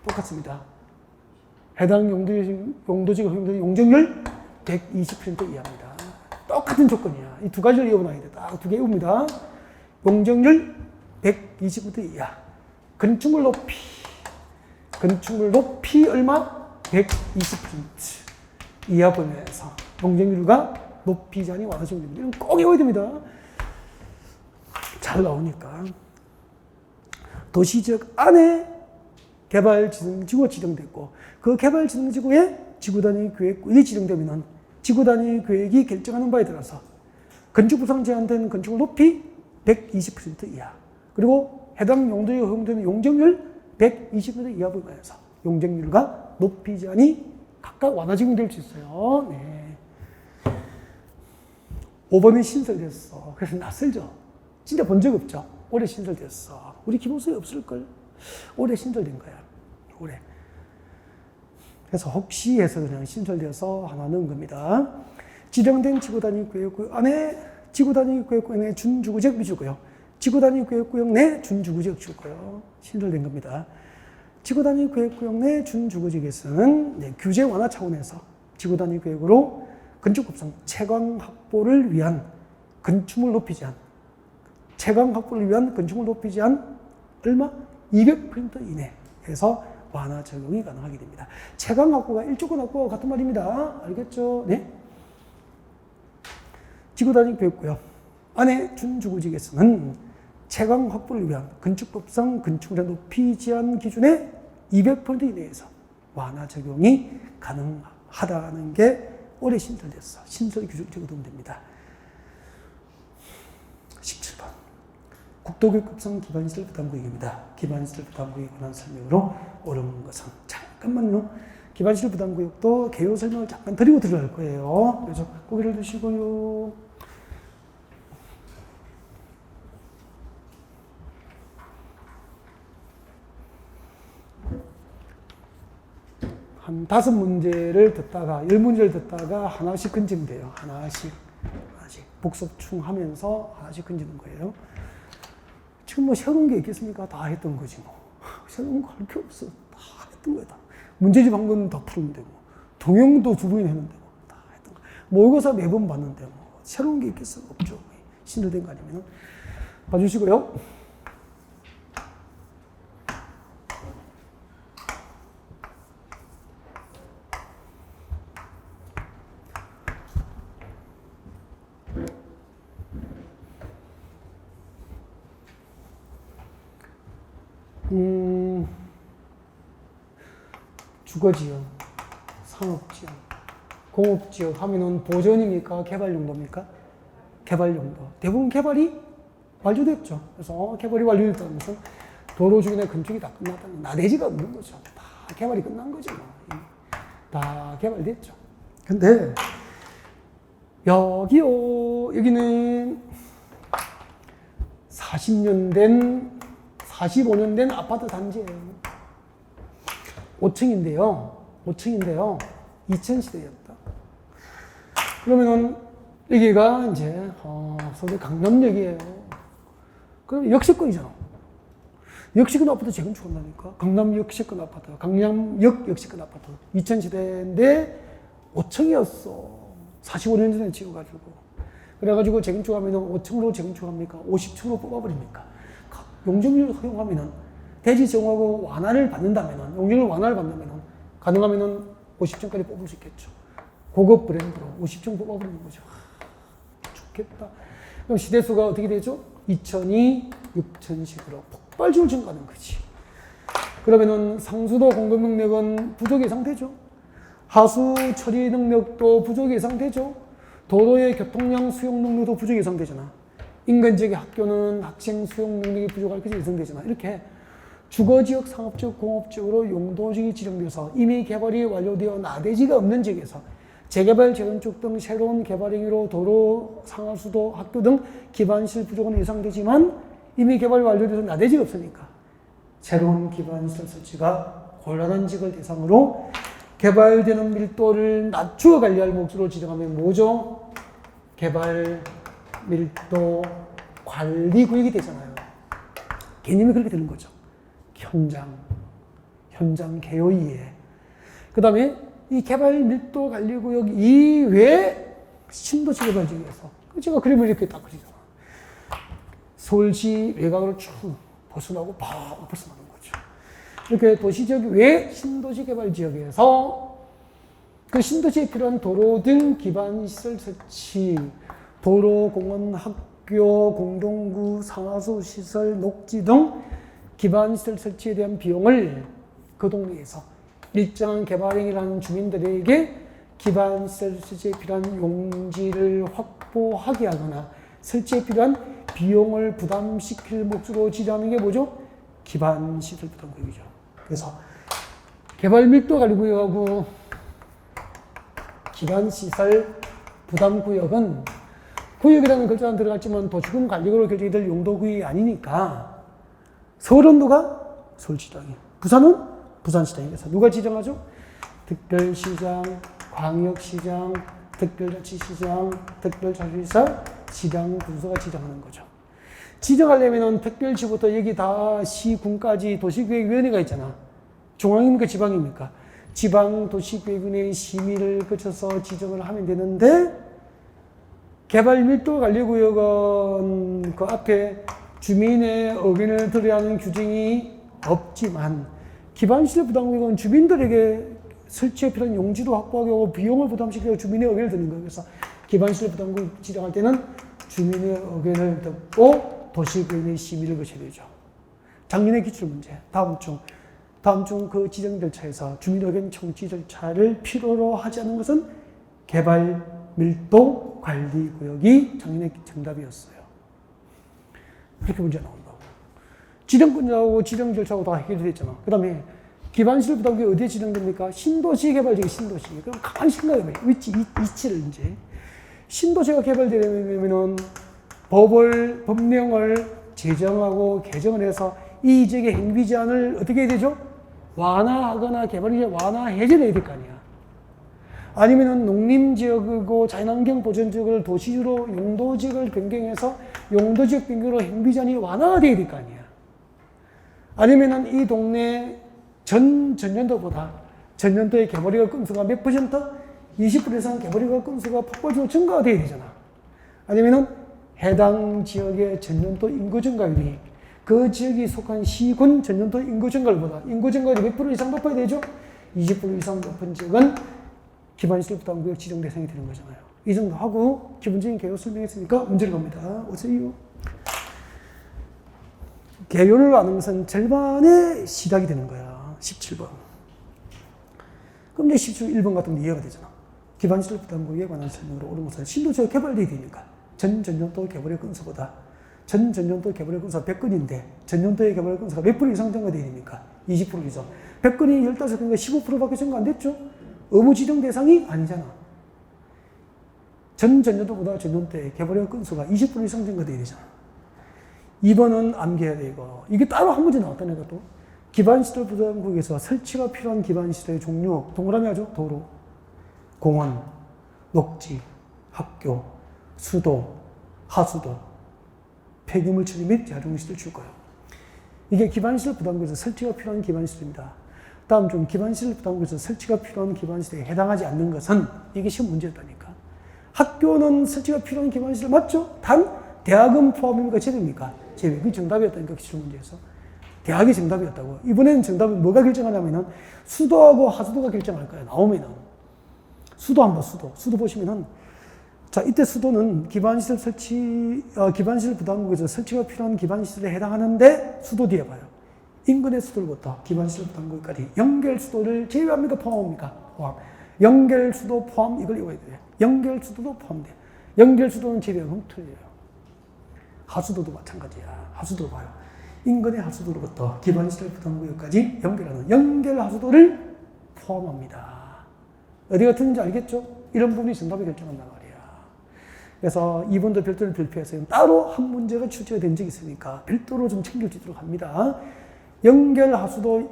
똑같습니다. 해당 용도지구 용적률 120% 이하입니다. 똑같은 조건이야. 이 두 가지를 외워놔야 돼. 딱 두 개 외웁니다. 용적률 120% 이하. 건축물 높이 얼마? 120% 이하 범위에서 용적률과 높이 제한이 완화적입니다. 이건 꼭 외워야 됩니다. 잘 나오니까. 도시적 안에 개발지능지구가 지정됐고 그 개발지능지구에 지구단위 계획이 지정되면 지구단위 계획이 결정하는 바에 따라서 건축법상 제한된 건축물 높이 120% 이하 그리고 해당 용도에 허용되는 용적률 120% 이하 범위에서 용적률과 높이 제한이 각각 완화 적용될 수 있어요. 네. 5번이 신설됐어. 그래서 낯설죠? 진짜 본 적 없죠? 올해 신설됐어. 우리 기본서에 없을걸? 올해 신설된 거야. 올해. 그래서 혹시 해서 그냥 신설되어서 하나 넣은 겁니다. 지정된 지구단위 계획구역 안에 지구단위 계획구역 내 준주구지역 미주고요. 지구단위 계획구역 내 준주구지역 줄거요. 신설된 겁니다. 지구단위 계획구역 내 준주구지역에서는 네, 규제 완화 차원에서 지구단위 계획으로 건축법상 채광 확보를 위한 건축물 높이 제한 채광 확보를 위한 건축물 높이 제한 얼마? 200% 이내에서 완화 적용이 가능하게 됩니다. 채광 확보가 일조권 확보와 같은 말입니다. 알겠죠? 네. 지구단위 계획구역. 안에 준주거지역에서는 채광 확보를 위한 건축법상 건축물의 높이 제한 기준의 200% 이내에서 완화 적용이 가능하다는 게 올해 신설됐어. 신설 규정을 적어두면 됩니다. 17번. 국도교육급상 기반시설 부담구역입니다. 기반시설 부담구역에 관한 설명으로 옳은 것은. 잠깐만요. 기반시설 부담구역도 개요 설명을 잠깐 드리고 들어갈 거예요. 그래서 고개를 드시고요. 한 5문제를 듣다가 10문제를 듣다가 하나씩 건지면 돼요. 하나씩 복습충 하면서 하나씩 건지는 거예요. 지금 뭐 새로운 게 있겠습니까? 다 했던 거지 뭐. 새로운 거 할 게 없어. 다 했던 거야. 다. 문제집 한 건 다 풀면 되고 동영도 2번 했는데 뭐. 다 했던 거. 모의고사 매번 봤는데 뭐. 새로운 게 있겠어? 없죠. 신설된 거 아니면. 봐주시고요. 주거지역, 상업지역, 공업지역 하면은 보전입니까? 개발용도입니까? 개발용도. 대부분 개발이 완료됐죠. 그래서 개발이 완료됐다는 것은 도로 주변의 건축이 다 끝났다는 나대지가 없는 거죠. 다 개발이 끝난 거죠. 다 개발됐죠. 근데 여기는 45년 된 아파트 단지예요. 5층인데요. 2000시대였다. 그러면은 여기가 이제 서울 강남역이에요. 그럼 역세권이잖아. 역세권 아파트 재건축한다니까. 강남 역세권 아파트, 강남역 역세권 아파트. 2000시대인데 5층이었어. 45년 전에 지어가지고. 그래가지고 재건축하면 5층으로 재건축합니까? 50층으로 뽑아버립니까? 용적률 허용하면은 대지 정하고 완화를 받는다면은, 용적률 완화를 받는다면은, 가능하면은 50층까지 뽑을 수 있겠죠. 고급 브랜드로 50층 뽑아버리는 거죠. 좋겠다. 그럼 시대수가 어떻게 되죠? 2002, 6000식으로 폭발적으로 증가하는 거지. 그러면은 상수도 공급 능력은 부족 예상되죠. 하수 처리 능력도 부족 예상되죠. 도로의 교통량 수용 능력도 부족 예상되잖아. 인근 지역의 학교는 학생 수용 능력이 부족할 것이 예상되잖아. 이렇게 주거지역, 상업지역, 공업지역으로 용도지역이 지정돼서 이미 개발이 완료되어 나대지가 없는 지역에서 재개발, 재건축 등 새로운 개발 행위로 도로, 상하수도, 학교 등 기반시설 부족은 예상되지만 이미 개발이 완료돼서 나대지가 없으니까 새로운 기반시설 설치가 곤란한 지역을 대상으로 개발되는 밀도를 낮추어 관리할 몫으로 지정하면 뭐죠? 개발 밀도 관리 구역이 되잖아요. 개념이 그렇게 되는 거죠. 현장 개요 이해. 그 다음에 이 개발 밀도 관리 구역 이외에 신도시 개발 지역에서 제가 그림을 이렇게 딱 그리잖아. 서울시 외곽으로 쭉 벗어나고 바로 벗어나는 거죠. 이렇게 도시지역 외 신도시 개발 지역에서 그 신도시에 필요한 도로 등 기반시설 설치, 도로, 공원, 학교, 공동구, 상하수 시설, 녹지 등 기반시설 설치에 대한 비용을 그 동네에서 일정한 개발행위를 하는 주민들에게 기반시설 설치에 필요한 용지를 확보하게 하거나 설치에 필요한 비용을 부담시킬 몫으로 지정하는 게 뭐죠? 기반시설 부담구역이죠. 그래서 개발 밀도 관리 구역하고 기반시설 부담구역은 구역이라는 글자는 들어갔지만 도시군 관리구로 결정이 될 용도구역이 아니니까 서울은도가 서울시장이, 부산은 부산시장이. 그래서 누가 지정하죠? 특별시장, 광역시장, 특별자치시장, 특별자치시장, 지방군수가 지정하는 거죠. 지정하려면 특별시부터 여기 다 시군까지 도시계획위원회가 있잖아. 중앙입니까? 지방입니까? 지방도시계획위원회의 심의를 거쳐서 지정을 하면 되는데 개발밀도관리구역은 그 앞에 주민의 의견을 들어야 하는 규정이 없지만 기반시설 부담구역은 주민들에게 설치에 필요한 용지도 확보하고 비용을 부담시키고 주민의 의견을 듣는 거예요. 그래서 기반시설 부담구역 지정할 때는 주민의 의견을 듣고 도시구인의 심의를 거쳐야 되죠. 작년의 기출문제, 다음 중 그 지정 절차에서 주민 의견 청취 절차를 필요로 하지 않는 것은 개발 밀도 관리 구역이 작년의 정답이었어요. 이렇게 문제 나온다고. 지정권자하고 지정 절차하고 다 해결이 됐잖아. 그 다음에 기반시설 부담구역이 어디에 지정됩니까? 신도시 개발지역이 신도시. 그럼 가만히 생각해봐요. 위치를 이제. 신도시가 개발되려면은 법령을 제정하고 개정을 해서 이 지역의 행위 제한을 어떻게 해야 되죠? 완화하거나 개발이 완화해줘야 될 거 아니야. 아니면은 농림지역이고 자연환경 보전지역을 도시로 용도지역을 변경해서 용도지역 변경으로 행위 제한이 완화가 돼야 될 거 아니야. 아니면은 이 동네 전년도보다 전년도의 개발이가 건수가 몇 %? 20% 이상 개발이가 건수가 폭발적으로 증가가 돼야 되잖아. 아니면은 해당 지역의 전년도 인구 증가율이 그 지역이 속한 시군 전년도 인구 증가율보다 인구 증가율이 몇 % 이상 높아야 되죠? 20% 이상 높은 지역은 기반시설 부담구역 지정 대상이 되는 거잖아요. 이 정도 하고 기본적인 개요 설명했으니까 문제를 갑니다. 오세요. 개요를 아는 것은 절반의 시작이 되는 거야. 17번. 그럼 이제 17번 같은 게 이해가 되잖아. 기반시설 부담구역에 관한 설명으로 옳은 것은 신도시가 개발돼야 되니까 전년도 개발의 건수보다 전년도 개발의 건수가 100건인데 전년도의 개발의 건수가 몇 % 이상 증가돼야 됩니까? 20% 이상. 100건이 15건이니까 15%밖에 증가 안 됐죠? 의무 지정 대상이 아니잖아. 전년도보다 전년도의 개발의 건수가 20% 이상 증가돼야 되잖아. 2번은 암기해야 돼, 이거. 이게 따로 한 문제 나왔다, 내가 또. 기반시설 부담구역에서 설치가 필요한 기반시설의 종류, 동그라미 하죠? 도로, 공원, 녹지, 학교, 수도, 하수도, 폐기물 처리 및 자동시설 줄 거예요. 이게 기반시설 부담구역에서 설치가 필요한 기반시설입니다. 다음 중 기반시설 부담구역에서 설치가 필요한 기반시설에 해당하지 않는 것은 이게 시험 문제였다니까. 학교는 설치가 필요한 기반시설 맞죠? 단 대학은 포함입니까? 제외입니까? 제외. 그게 정답이었다니까, 기출 문제에서. 대학이 정답이었다고. 이번에는 정답은 뭐가 결정하냐면은 수도하고 하수도가 결정할 거예요. 나오면은. 수도 한번 수도 보시면은 자, 이때 수도는 기반시설 기반시설 부담구역에서 설치가 필요한 기반시설에 해당하는데 수도 뒤에 봐요. 인근의 수도로부터 기반시설 부담구역까지 연결수도를 제외합니까? 포함합니까? 포함. 연결수도 포함, 이걸 읽어야 돼요. 연결수도도 포함돼요. 연결수도는 제외하면 틀려요. 하수도도 마찬가지야. 하수도 봐요. 인근의 하수도로부터 기반시설 부담구역까지 연결하는 연결하수도를 포함합니다. 어디가 틀린지 알겠죠? 이런 부분이 정답이 결정한단 말이야. 그래서 2번도 별도를 발표해서 따로 한 문제가 출제가 된 적이 있으니까 별도로 좀 챙겨주도록 합니다. 연결수도는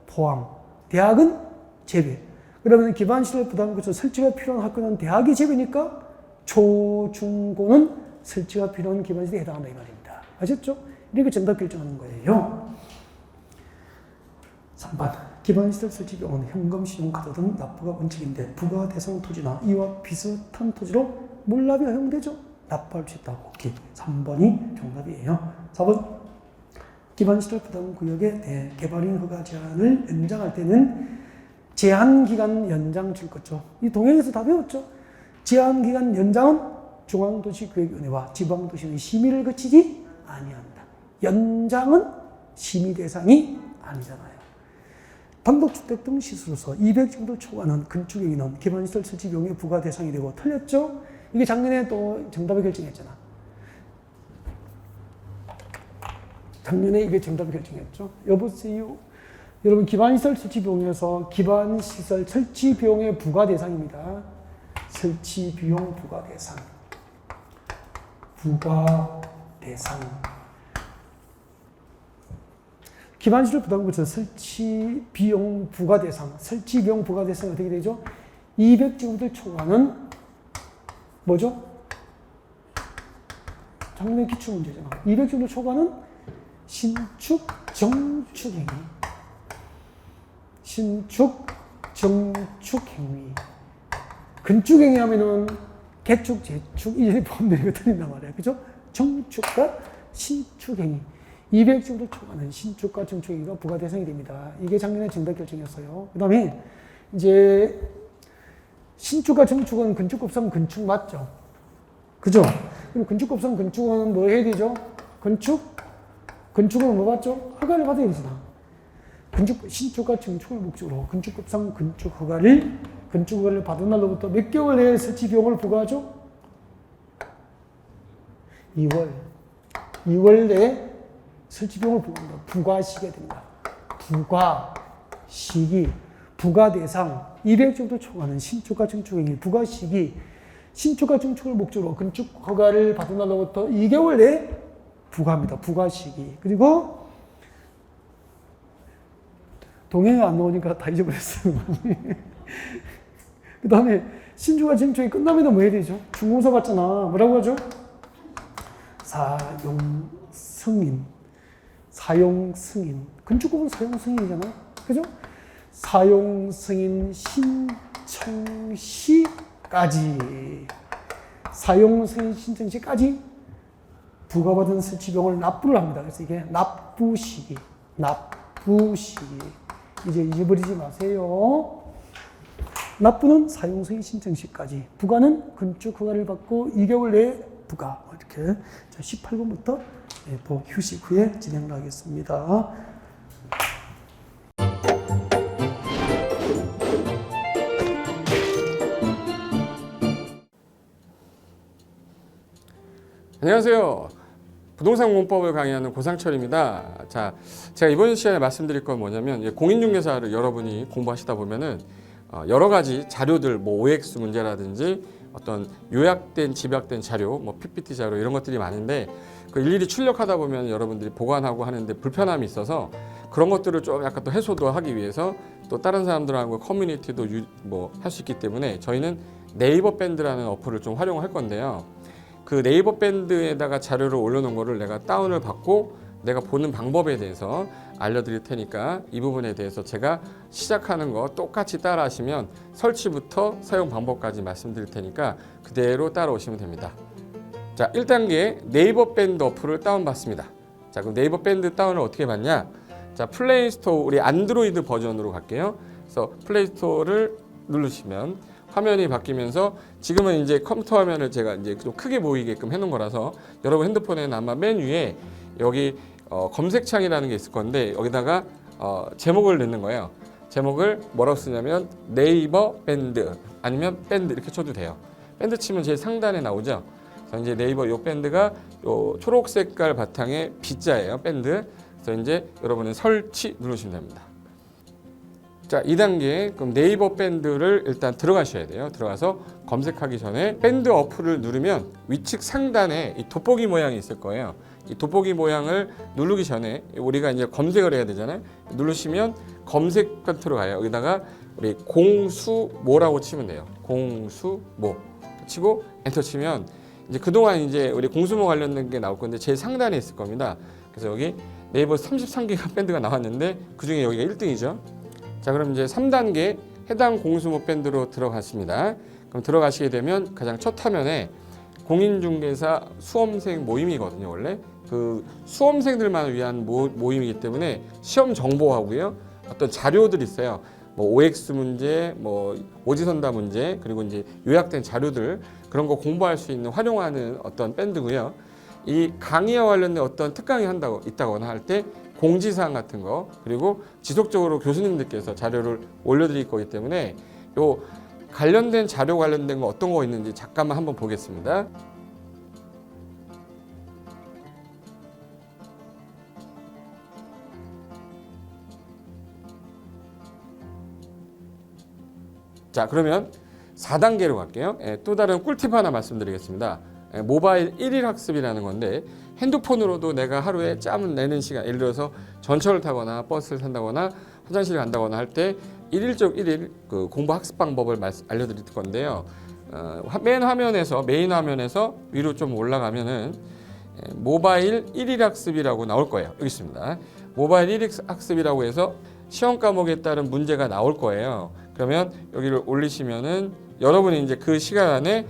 포함, 대학은 제외. 그러면 기반시설 부담구역에서 설치가 필요한 학교는 대학이 제외니까 초, 중, 고는 설치가 필요한 기반시설에 해당한다 이 말입니다. 아셨죠? 이렇게 정답 결정하는 거예요. 3번. 기반시설 설치 비용은 현금, 신용카드 등 납부가 원칙인데 부가 대상 토지나 이와 비슷한 토지로 몰납이 허용되죠? 납부할 수 있다. 오케이. 3번이 정답이에요. 4번. 기반시설 부담구역의 개발인 허가 제한을 연장할 때는 제한기간 연장 줄 거죠. 이 동영에서 다 배웠죠? 제한기간 연장은 중앙도시계획위원회와 지방도시의 심의를 거치지 아니한다. 연장은 심의 대상이 아니잖아요. 단독주택 등 시설로서 200 정도 초과하는 건축행위는 기반시설 설치 비용의 부과 대상이 되고 틀렸죠? 이게 작년에 또 정답을 결정했잖아. 작년에 이게 정답을 결정했죠. 여보세요. 여러분 기반시설 설치 비용에서 기반시설 설치 비용의 부과 대상입니다. 설치 비용 부과 대상. 부과 대상. 기반시설 부담구역에서 설치 비용 부과 대상. 설치 비용 부과 대상이 어떻게 되죠? 200제곱미터 초과는 뭐죠? 작년 기출 문제잖아. 200제곱미터 초과는 신축, 정축 행위. 신축, 정축 행위. 건축 행위 하면은 개축, 재축, 이게 포함되는 거 틀린단 말이야. 그죠? 정축과 신축 행위. 200제곱미터 초과는 신축과 정축 행위가 부과 대상이 됩니다. 이게 작년에 정답 결정이었어요. 그 다음에 이제 신축과 정축은 건축법상 건축 맞죠? 그죠? 그럼 건축법상 건축은 뭐 해야 되죠? 건축은 뭐 받죠? 허가를 받아야 되잖아. 신축과 증축을 목적으로 건축법상 건축 허가를 받은 날로부터 몇 개월 내에 설치 비용을 부과하죠? 2월 내에 설치 비용을 부과시켜야 됩니다. 부과시기, 부과 대상 200정도 초과하는 신축과 증축행위 부과시기, 신축과 증축을 목적으로 건축 허가를 받은 날로부터 2개월 내에 부과합니다. 부과시기. 그리고 동행이 안 나오니까 다 잊어버렸어요. 그 다음에 신축과 증축이 끝나면 뭐 해야 되죠? 준공사 받잖아. 뭐라고 하죠? 사용 승인. 건축법은 사용 승인이잖아. 그죠? 사용 승인 신청 시까지. 사용 승인 신청 시까지 부과받은 설치 비용을 납부를 합니다. 그래서 이게 납부 시기. 이제 잊어버리지 마세요. 납부는 사용 승인 신청 시까지. 부과는 건축 허가를 받고 2개월 내에 부과. 이렇게 18분부터 또 휴식 후에 진행을 하겠습니다. 안녕하세요. 부동산 공법을 강의하는 고상철입니다. 자, 제가 이번 시간에 말씀드릴 건 뭐냐면 공인중개사를 여러분이 공부하시다 보면은 여러 가지 자료들, 뭐 OX 문제라든지 어떤 요약된 집약된 자료, 뭐 PPT 자료 이런 것들이 많은데 그 일일이 출력하다 보면 여러분들이 보관하고 하는데 불편함이 있어서 그런 것들을 좀 약간 또 해소도 하기 위해서 또 다른 사람들하고 커뮤니티도 뭐 할 수 있기 때문에 저희는 네이버 밴드라는 어플을 좀 활용할 건데요. 그 네이버 밴드에다가 자료를 올려놓은 거를 내가 다운을 받고 내가 보는 방법에 대해서 알려드릴 테니까 이 부분에 대해서 제가 시작하는 거 똑같이 따라 하시면 설치부터 사용 방법까지 말씀드릴 테니까 그대로 따라오시면 됩니다. 자, 1단계 네이버 밴드 어플을 다운받습니다. 자, 그럼 네이버 밴드 다운을 어떻게 받냐? 자, 플레이스토어 우리 안드로이드 버전으로 갈게요. 그래서 플레이스토어를 누르시면 화면이 바뀌면서 지금은 이제 컴퓨터 화면을 제가 이제 좀 크게 보이게끔 해놓은 거라서 여러분 핸드폰에는 아마 맨 위에 여기 검색창이라는 게 있을 건데 여기다가 제목을 넣는 거예요. 제목을 뭐라고 쓰냐면 네이버 밴드 아니면 밴드 이렇게 쳐도 돼요. 밴드 치면 제일 상단에 나오죠. 그래서 이제 네이버 요 밴드가 요 초록 색깔 바탕에 B자예요. 밴드. 그래서 이제 여러분은 설치 누르시면 됩니다. 자, 2단계 그럼 네이버 밴드를 일단 들어가셔야 돼요. 들어가서 검색하기 전에 밴드 어플을 누르면 위측 상단에 이 돋보기 모양이 있을 거예요. 이 돋보기 모양을 누르기 전에 우리가 이제 검색을 해야 되잖아요. 누르시면 검색 컨트롤 가요. 여기다가 우리 공수모라고 치면 돼요. 공수모 치고 엔터 치면 이제 그동안 이제 우리 공수모 관련된 게 나올 건데 제일 상단에 있을 겁니다. 그래서 여기 네이버 33개가 밴드가 나왔는데 그 중에 여기가 1등이죠. 자, 그럼 이제 3단계 해당 공수모 밴드로 들어갔습니다. 그럼 들어가시게 되면 가장 첫 화면에 공인중개사 수험생 모임이거든요. 원래 그 수험생들만 위한 모임이기 때문에 시험 정보하고요. 어떤 자료들이 있어요. 뭐 OX 문제, 뭐 오지선다 문제, 그리고 이제 요약된 자료들 그런 거 공부할 수 있는 활용하는 어떤 밴드고요. 이 강의와 관련된 어떤 특강이 있다거나 할 때 공지사항 같은 거 그리고 지속적으로 교수님들께서 자료를 올려드릴 거기 때문에 요 관련된 자료 관련된 거 어떤 거 있는지 잠깐만 한번 보겠습니다. 자, 그러면 4단계로 갈게요. 또 다른 꿀팁 하나 말씀드리겠습니다. 모바일 1일 학습이라는 건데 핸드폰으로도 내가 하루에 짬을 내는 시간, 예를 들어서 전철을 타거나 버스를 탄다거나 화장실을 간다거나 할 때 1일 그 공부 학습 방법을 알려드릴 건데요. 메인 화면에서 위로 좀 올라가면은 모바일 1일 학습이라고 나올 거예요. 여기 있습니다. 모바일 1일 학습이라고 해서 시험 과목에 따른 문제가 나올 거예요. 그러면 여기를 올리시면은 여러분이 이제 그 시간 안에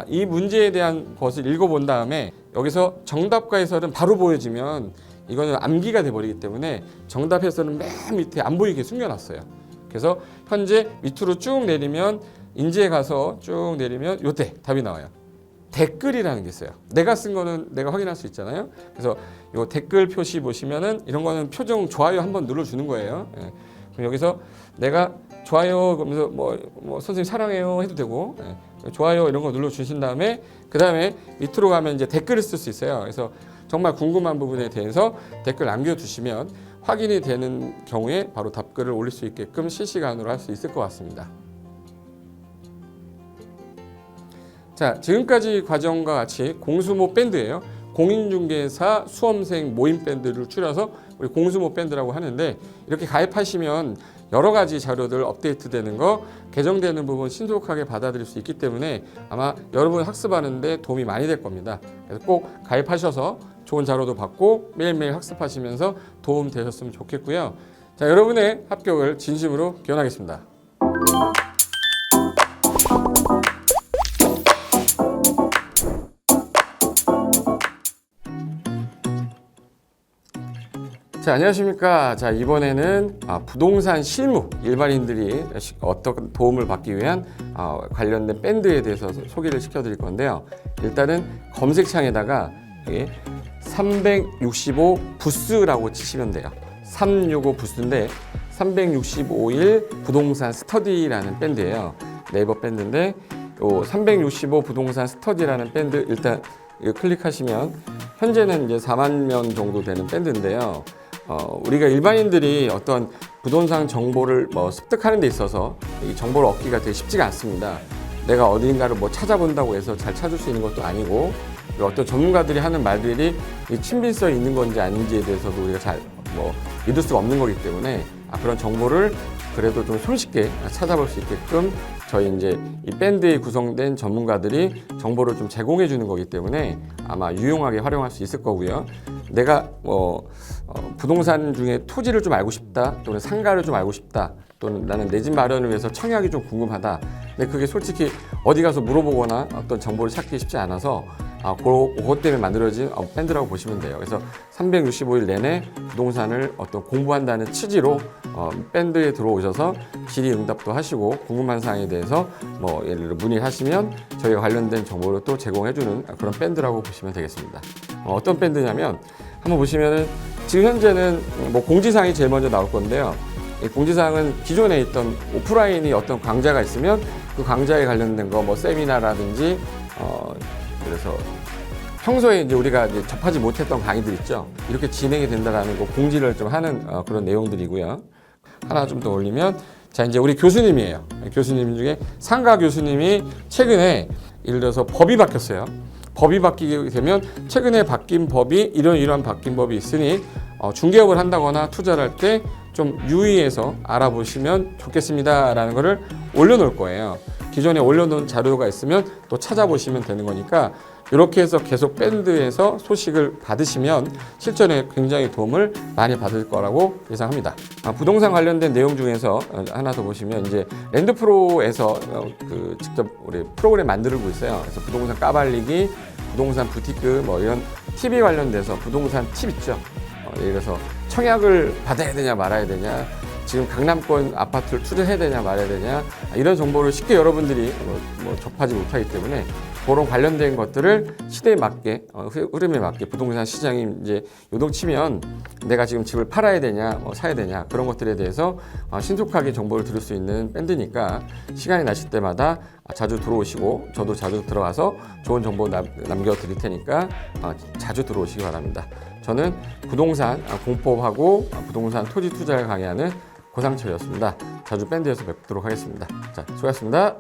이 문제에 대한 것을 읽어본 다음에 여기서 정답과 해설은 바로 보여지면 이거는 암기가 돼버리기 때문에 정답 해설은 맨 밑에 안 보이게 숨겨놨어요. 그래서 현재 밑으로 쭉 내리면 인지에 가서 쭉 내리면 요때 답이 나와요. 댓글이라는 게 있어요. 내가 쓴 거는 내가 확인할 수 있잖아요. 그래서 이 댓글 표시 보시면은 이런 거는 표정 좋아요 한번 눌러주는 거예요. 예. 그럼 여기서 내가 좋아요 그러면서 뭐 선생님 사랑해요 해도 되고 좋아요 이런 거 눌러주신 다음에 그 다음에 밑으로 가면 이제 댓글을 쓸 수 있어요. 그래서 정말 궁금한 부분에 대해서 댓글 남겨주시면 확인이 되는 경우에 바로 답글을 올릴 수 있게끔 실시간으로 할 수 있을 것 같습니다. 자, 지금까지 과정과 같이 공수모 밴드예요. 공인중개사 수험생 모임 밴드를 줄여서 우리 공수모 밴드라고 하는데 이렇게 가입하시면 여러 가지 자료들 업데이트되는 거, 개정되는 부분 신속하게 받아들일 수 있기 때문에 아마 여러분 학습하는데 도움이 많이 될 겁니다. 그래서 꼭 가입하셔서 좋은 자료도 받고 매일매일 학습하시면서 도움 되셨으면 좋겠고요. 자, 여러분의 합격을 진심으로 기원하겠습니다. 자, 안녕하십니까. 자, 이번에는 부동산 실무 일반인들이 어떤 도움을 받기 위한 관련된 밴드에 대해서 소개를 시켜드릴 건데요. 일단은 검색창에다가 365 부스라고 치시면 돼요. 365 부스인데 365일 부동산 스터디라는 밴드예요. 네이버 밴드인데 365 부동산 스터디라는 밴드 일단 이거 클릭하시면 현재는 이제 4만 명 정도 되는 밴드인데요. 우리가 일반인들이 어떤 부동산 정보를 습득하는 데 있어서 이 정보를 얻기가 되게 쉽지가 않습니다. 내가 어딘가를 찾아본다고 해서 잘 찾을 수 있는 것도 아니고 어떤 전문가들이 하는 말들이 친밀성이 있는 건지 아닌지에 대해서도 우리가 잘 믿을 수가 없는 거기 때문에 그런 정보를 그래도 좀 손쉽게 찾아볼 수 있게끔 저희 이제 이 밴드에 구성된 전문가들이 정보를 좀 제공해 주는 거기 때문에 아마 유용하게 활용할 수 있을 거고요. 내가 부동산 중에 토지를 좀 알고 싶다 또는 상가를 좀 알고 싶다 또는 나는 내 집 마련을 위해서 청약이 좀 궁금하다. 근데 그게 솔직히 어디 가서 물어보거나 어떤 정보를 찾기 쉽지 않아서 그것 때문에 만들어진 밴드라고 보시면 돼요. 그래서 365일 내내 부동산을 어떤 공부한다는 취지로 밴드에 들어오셔서 질의응답도 하시고 궁금한 사항에 대해서 예를 들어 문의하시면 저희가 관련된 정보를 또 제공해주는 그런 밴드라고 보시면 되겠습니다. 어떤 밴드냐면 한번 보시면은 지금 현재는 공지사항이 제일 먼저 나올 건데요. 이 공지사항은 기존에 있던 오프라인이 어떤 강좌가 있으면 그 강좌에 관련된 거 세미나라든지 그래서 평소에 이제 우리가 이제 접하지 못했던 강의들 있죠. 이렇게 진행이 된다라는 거 공지를 좀 하는 그런 내용들이고요. 하나 좀 더 올리면 자 이제 우리 교수님이에요. 교수님 중에 상가 교수님이 최근에 예를 들어서 법이 바뀌었어요. 법이 바뀌게 되면 최근에 바뀐 법이 이러한 바뀐 법이 있으니 중개업을 한다거나 투자를 할 때 좀 유의해서 알아보시면 좋겠습니다라는 거를 올려놓을 거예요. 기존에 올려놓은 자료가 있으면 또 찾아보시면 되는 거니까 이렇게 해서 계속 밴드에서 소식을 받으시면 실전에 굉장히 도움을 많이 받을 거라고 예상합니다. 부동산 관련된 내용 중에서 하나 더 보시면 이제 랜드프로에서 직접 우리 프로그램 만들고 있어요. 그래서 부동산 까발리기, 부동산 부티크 이런 TV 관련돼서 부동산 팁 있죠. 예를 들어서 청약을 받아야 되냐 말아야 되냐, 지금 강남권 아파트를 투자해야 되냐 말아야 되냐 이런 정보를 쉽게 여러분들이 접하지 못하기 때문에 그런 관련된 것들을 시대에 맞게 흐름에 맞게 부동산 시장이 이제 요동치면 내가 지금 집을 팔아야 되냐 사야 되냐 그런 것들에 대해서 신속하게 정보를 들을 수 있는 밴드니까 시간이 나실 때마다 자주 들어오시고 저도 자주 들어가서 좋은 정보 남겨드릴 테니까 자주 들어오시기 바랍니다. 저는 부동산 공법하고 부동산 토지 투자를 강의하는 고상철이었습니다. 자주 밴드에서 뵙도록 하겠습니다. 자, 수고하셨습니다.